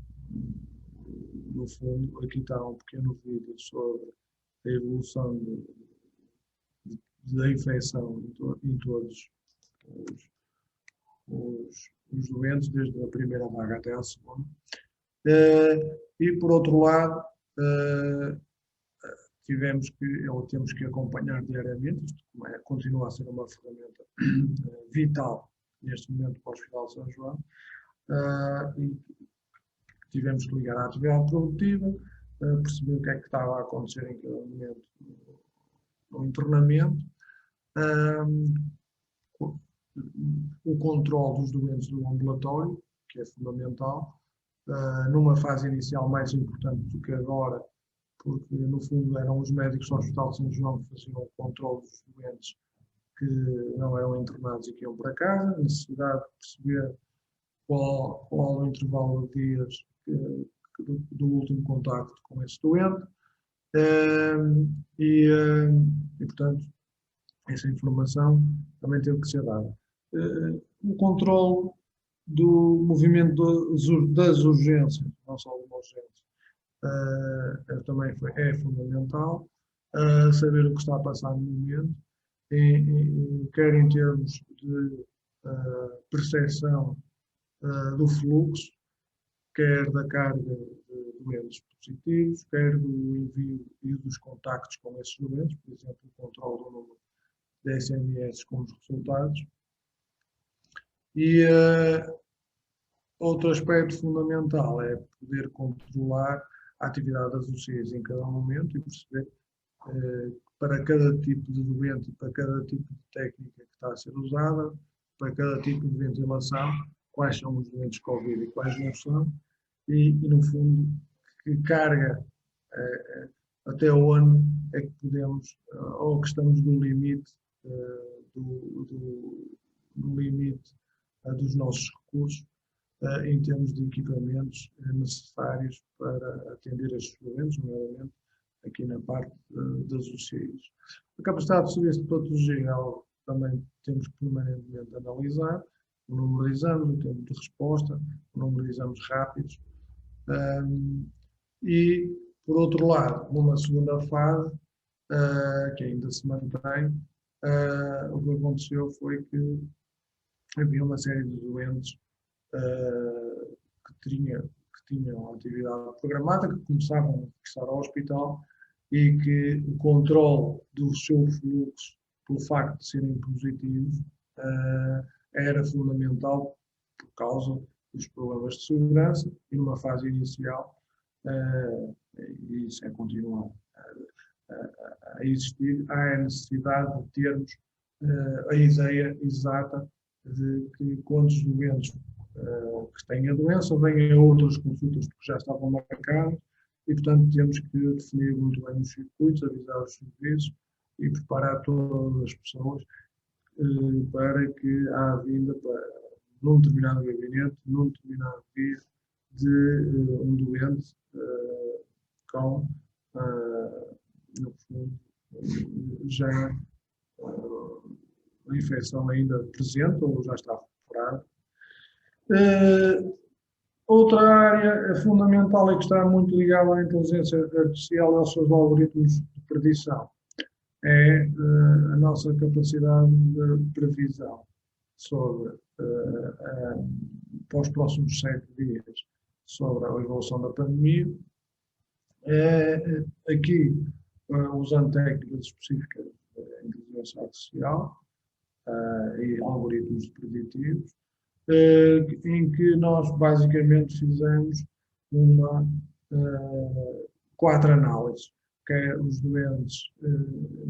no fundo, aqui está um pequeno vídeo sobre a evolução da infecção em todos os doentes, desde a primeira vaga até à segunda. E, por outro lado, temos que acompanhar diariamente, isto continua a ser uma ferramenta vital neste momento para o Hospital de São João, e tivemos que ligar à atividade produtiva, perceber o que é que estava a acontecer em cada momento no internamento, o controle dos doentes do ambulatório, que é fundamental, numa fase inicial mais importante do que agora, porque no fundo eram os médicos do Hospital de São João que faziam o controle dos doentes que não eram internados e que iam para casa, a necessidade de perceber qual o intervalo de dias do último contacto com esse doente e portanto, essa informação também teve que ser dada. O controle do movimento das urgências, não só de uma urgência, também é fundamental, saber o que está a passar no momento, quer em termos de percepção do fluxo, quer da carga de doentes positivos, quer do envio e dos contactos com esses doentes, por exemplo, o controle do número de SMS com os resultados. E outro aspecto fundamental é poder controlar a atividade das UCIs em cada momento e perceber para cada tipo de doente, para cada tipo de técnica que está a ser usada, para cada tipo de ventilação, quais são os doentes Covid e quais não são, e no fundo, que carga até onde é que podemos, ou que estamos no limite, no limite dos nossos recursos, em termos de equipamentos necessários para atender estes doentes, nomeadamente aqui na parte das UCIs. A capacidade de serviço de patologia é algo que também temos que permanentemente analisar, o número de exames, o tempo de resposta, o número de exames rápidos. E, por outro lado, numa segunda fase, que ainda se mantém, o que aconteceu foi que havia uma série de doentes que tinham atividade programada, que começavam a regressar ao hospital e que o controle do seu fluxo, pelo facto de serem positivos, era fundamental por causa dos problemas de segurança e numa fase inicial, e isso é continuar a existir, há a necessidade de termos a ideia exata de que quantos doentes que têm a doença vêm a outras consultas que já estavam marcadas e, portanto, temos que definir muito bem os circuitos, avisar os serviços e preparar todas as pessoas para que há a vinda para num determinado gabinete, num determinado dia, de um doente com, no fundo, já a infecção ainda presente ou já está recuperada. Outra área fundamental e que está muito ligada à inteligência artificial e aos seus algoritmos de predição é a nossa capacidade de previsão sobre, para os próximos 7 dias, sobre a evolução da pandemia. Aqui, usando técnicas específicas de inteligência artificial e algoritmos preditivos, em que nós basicamente fizemos 4 análises, que é os doentes,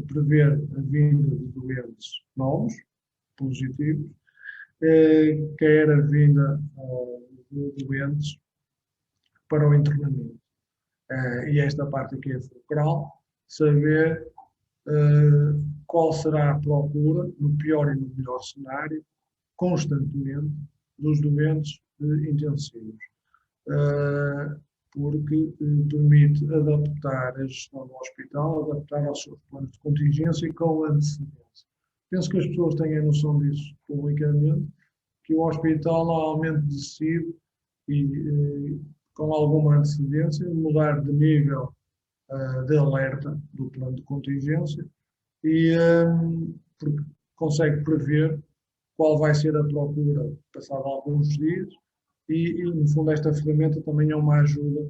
prever a vinda de doentes novos, positivos, quer a vinda de doentes para o internamento. E esta parte aqui é fulcral, saber qual será a procura, no pior e no melhor cenário, constantemente, dos doentes intensivos. Porque permite adaptar a gestão do hospital, adaptar aos seus planos de contingência e com antecedência. Penso que as pessoas têm a noção disso publicamente, que o hospital normalmente decide, e com alguma antecedência, mudar de nível de alerta do plano de contingência e porque consegue prever qual vai ser a procura passado alguns dias e no fundo esta ferramenta também é uma ajuda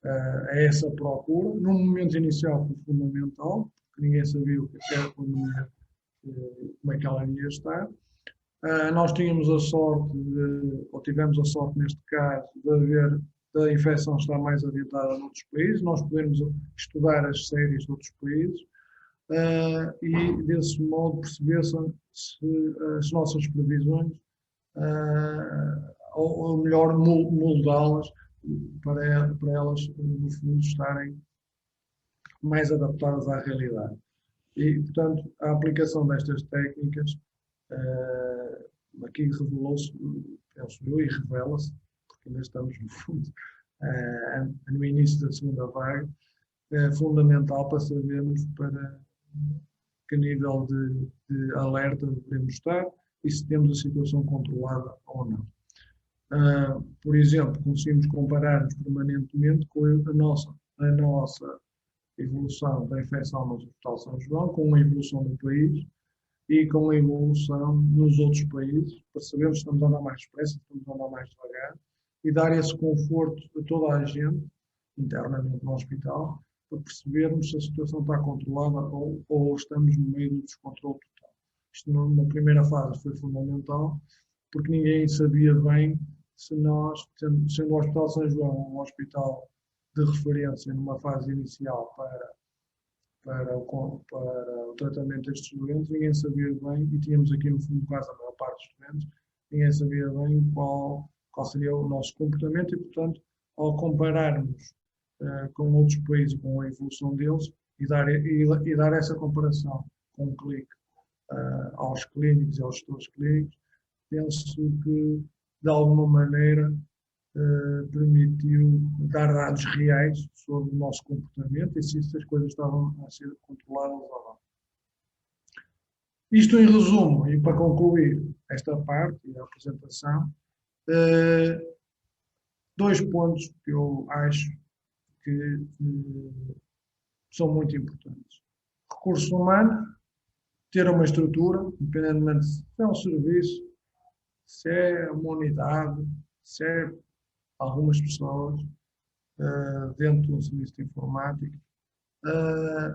a essa procura. No momento inicial foi fundamental, porque ninguém sabia o que era a pandemia, como é que ela ia estar. Nós tínhamos a sorte, ou tivemos a sorte neste caso, de haver a infecção estar mais adiantada noutros países, nós podemos estudar as séries de outros países e desse modo perceber se as nossas previsões, ou melhor, moldá-las para elas, no fundo, estarem mais adaptadas à realidade. E, portanto, a aplicação destas técnicas aqui revelou-se, penso eu, e revela-se, porque ainda estamos, no fundo, no início da segunda vaga, é fundamental para sabermos para que nível de alerta devemos estar e se temos a situação controlada ou não. Por exemplo, conseguimos comparar-nos permanentemente com a nossa evolução da infecção no Hospital São João, com a evolução do país, e com a evolução nos outros países, para sabermos se estamos a andar mais depressa, se estamos a andar mais devagar, e dar esse conforto a toda a gente, internamente no hospital, para percebermos se a situação está controlada ou estamos no meio do descontrole total. Isto na primeira fase foi fundamental, porque ninguém sabia bem se nós, sendo o Hospital São João um hospital de referência numa fase inicial para o tratamento destes doentes, ninguém sabia bem, e tínhamos aqui no fundo quase a maior parte dos doentes, ninguém sabia bem qual seria o nosso comportamento e, portanto, ao compararmos com outros países, com a evolução deles, e dar essa comparação com um clique aos clínicos e aos gestores clínicos, penso que, de alguma maneira, permitiu dar dados reais sobre o nosso comportamento e se as coisas estavam a ser controladas ou não. Isto em resumo, e para concluir esta parte e a apresentação, dois pontos que eu acho que são muito importantes. Recursos humanos, ter uma estrutura, independentemente se é um serviço, se é uma unidade, se é algumas pessoas dentro do serviço de informática.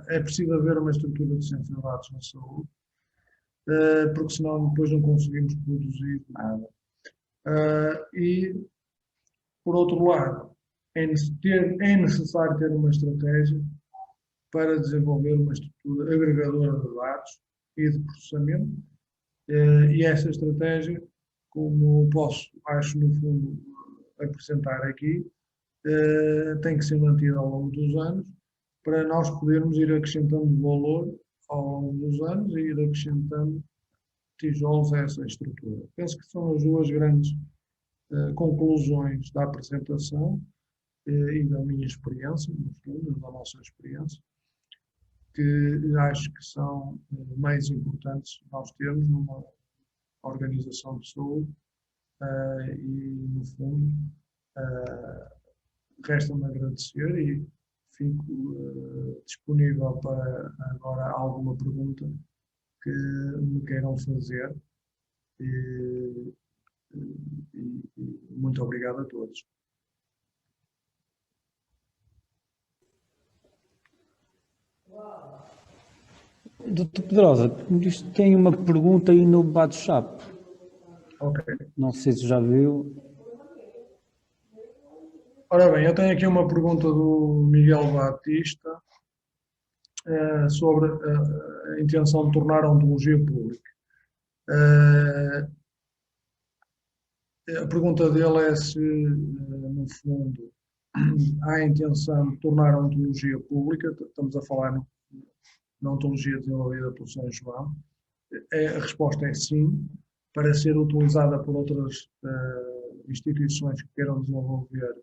É preciso haver uma estrutura de ciência de dados na saúde, porque senão depois não conseguimos produzir nada. E, por outro lado, é necessário ter uma estratégia para desenvolver uma estrutura agregadora de dados e de processamento, e essa estratégia, como acho no fundo apresentar aqui, tem que ser mantida ao longo dos anos para nós podermos ir acrescentando valor ao longo dos anos e ir acrescentando tijolos a essa estrutura. Penso que são as duas grandes conclusões da apresentação e da minha experiência, no fundo, da nossa experiência, que acho que são mais importantes nós termos numa organização de saúde e, no fundo, resta-me agradecer e fico disponível para agora alguma pergunta que me queiram fazer e muito obrigado a todos. Doutor Pedrosa, tem uma pergunta aí no bate-chat. Ok. Não sei se já viu. Ora bem, eu tenho aqui uma pergunta do Miguel Batista sobre a intenção de tornar a ontologia pública. A pergunta dele é se, no fundo, há a intenção de tornar a ontologia pública, estamos a falar na ontologia desenvolvida pelo São João. A resposta é sim, para ser utilizada por outras instituições que queiram desenvolver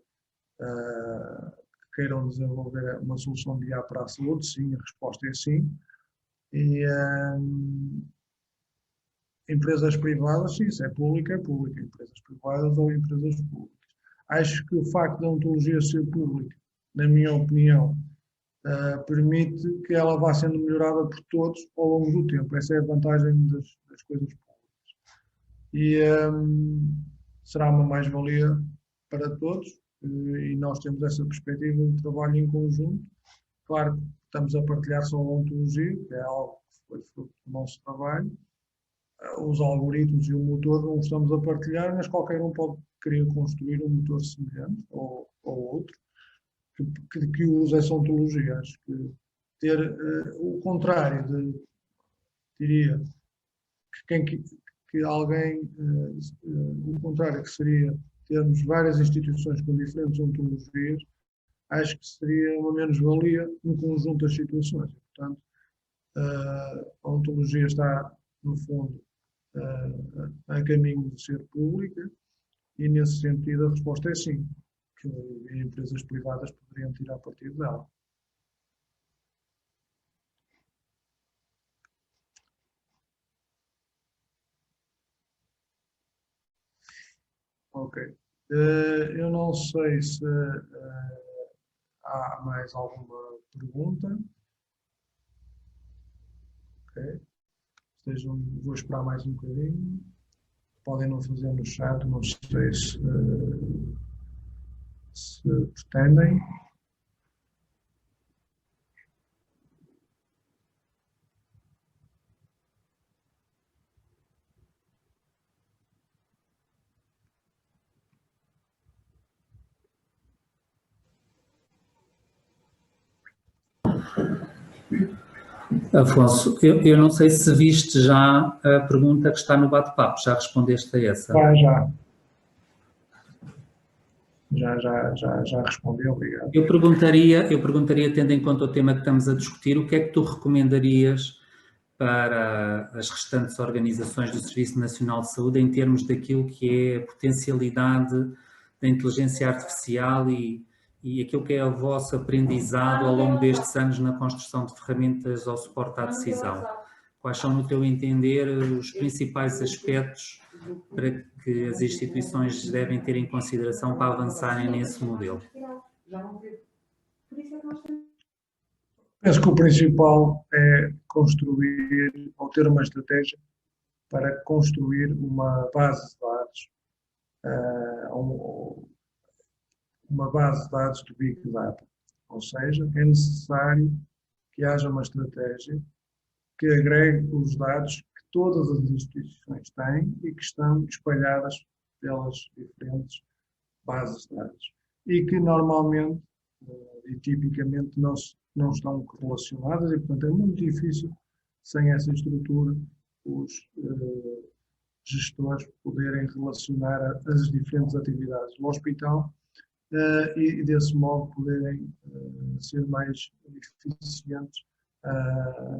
uma solução de IA para a saúde, sim, a resposta é sim. E empresas privadas, sim, se é pública, empresas privadas ou empresas públicas. Acho que o facto da ontologia ser pública, na minha opinião, permite que ela vá sendo melhorada por todos ao longo do tempo. Essa é a vantagem das coisas públicas. E será uma mais-valia para todos, e nós temos essa perspectiva de trabalho em conjunto. Claro que estamos a partilhar só a ontologia, que é algo que foi fruto do nosso trabalho. Os algoritmos e o motor não estamos a partilhar, mas qualquer um pode querer construir um motor semelhante ou outro que use essa ontologia. Acho que ter o contrário diria, que alguém, o contrário que seria termos várias instituições com diferentes ontologias, acho que seria uma menos-valia no conjunto das situações. Portanto, a ontologia está, no fundo, a caminho de ser pública e, nesse sentido, a resposta é sim, que empresas privadas poderiam tirar partido dela. Ok. Eu não sei se há mais alguma pergunta. Ok. vou esperar mais um bocadinho. Podem não fazer no chat, não sei se pretendem. Afonso, eu não sei se viste já a pergunta que está no bate-papo, já respondeste a essa? Já respondi, obrigado. Eu perguntaria, tendo em conta o tema que estamos a discutir, o que é que tu recomendarias para as restantes organizações do Serviço Nacional de Saúde em termos daquilo que é a potencialidade da inteligência artificial e aquilo que é o vosso aprendizado ao longo destes anos na construção de ferramentas ao suporte à decisão? Quais são, no teu entender, os principais aspectos para que as instituições devem ter em consideração para avançarem nesse modelo? Penso que o principal é construir ou ter uma estratégia para construir uma base de dados, uma base de dados de Big Data. Ou seja, é necessário que haja uma estratégia que agregue os dados que todas as instituições têm e que estão espalhadas pelas diferentes bases de dados. E que normalmente e tipicamente não estão correlacionadas e, portanto, é muito difícil, sem essa estrutura, os gestores poderem relacionar as diferentes atividades do hospital e desse modo, poderem ser mais eficientes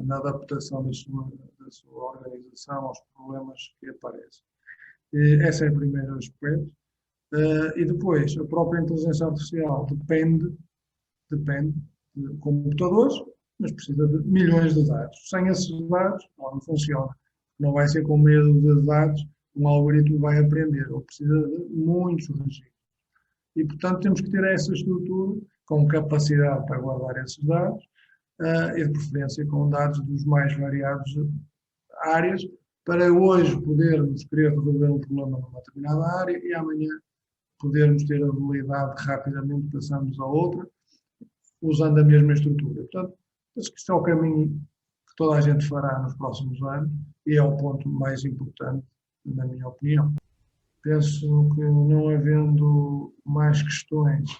na adaptação da sua organização aos problemas que aparecem. Esse é o primeiro aspecto. E depois, a própria inteligência artificial depende de computadores, mas precisa de milhões de dados. Sem esses dados, ela não funciona. Não vai ser com medo de dados, um algoritmo vai aprender. Ele precisa de muitos registros. E, portanto, temos que ter essa estrutura com capacidade para guardar esses dados e, de preferência, com dados dos mais variados áreas, para hoje podermos querer resolver um problema numa determinada área e amanhã podermos ter a habilidade de rapidamente passarmos a outra, usando a mesma estrutura. Portanto, penso que este é o caminho que toda a gente fará nos próximos anos e é o ponto mais importante, na minha opinião. Penso que, não havendo mais questões,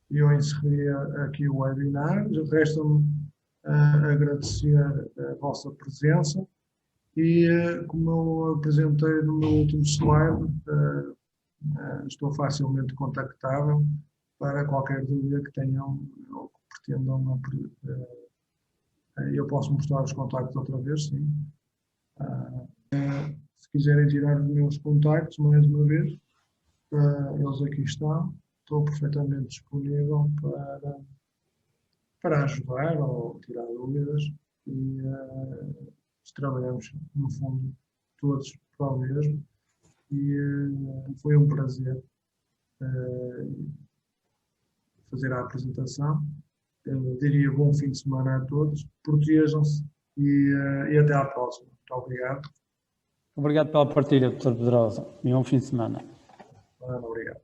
eu encerraria aqui o webinar. Resta-me agradecer a vossa presença e, como eu apresentei no meu último slide, estou facilmente contactável para qualquer dúvida que tenham ou que pretendam. Eu posso mostrar os contactos outra vez, sim. Se quiserem tirar os meus contactos, mais uma vez, eles aqui estão. Estou perfeitamente disponível para ajudar ou tirar dúvidas e trabalhamos, no fundo, todos para o mesmo. E foi um prazer fazer a apresentação. Diria bom fim de semana a todos, protejam-se e até à próxima. Muito obrigado. Obrigado pela partilha, Dr. Pedrosa, e um bom fim de semana. Obrigado.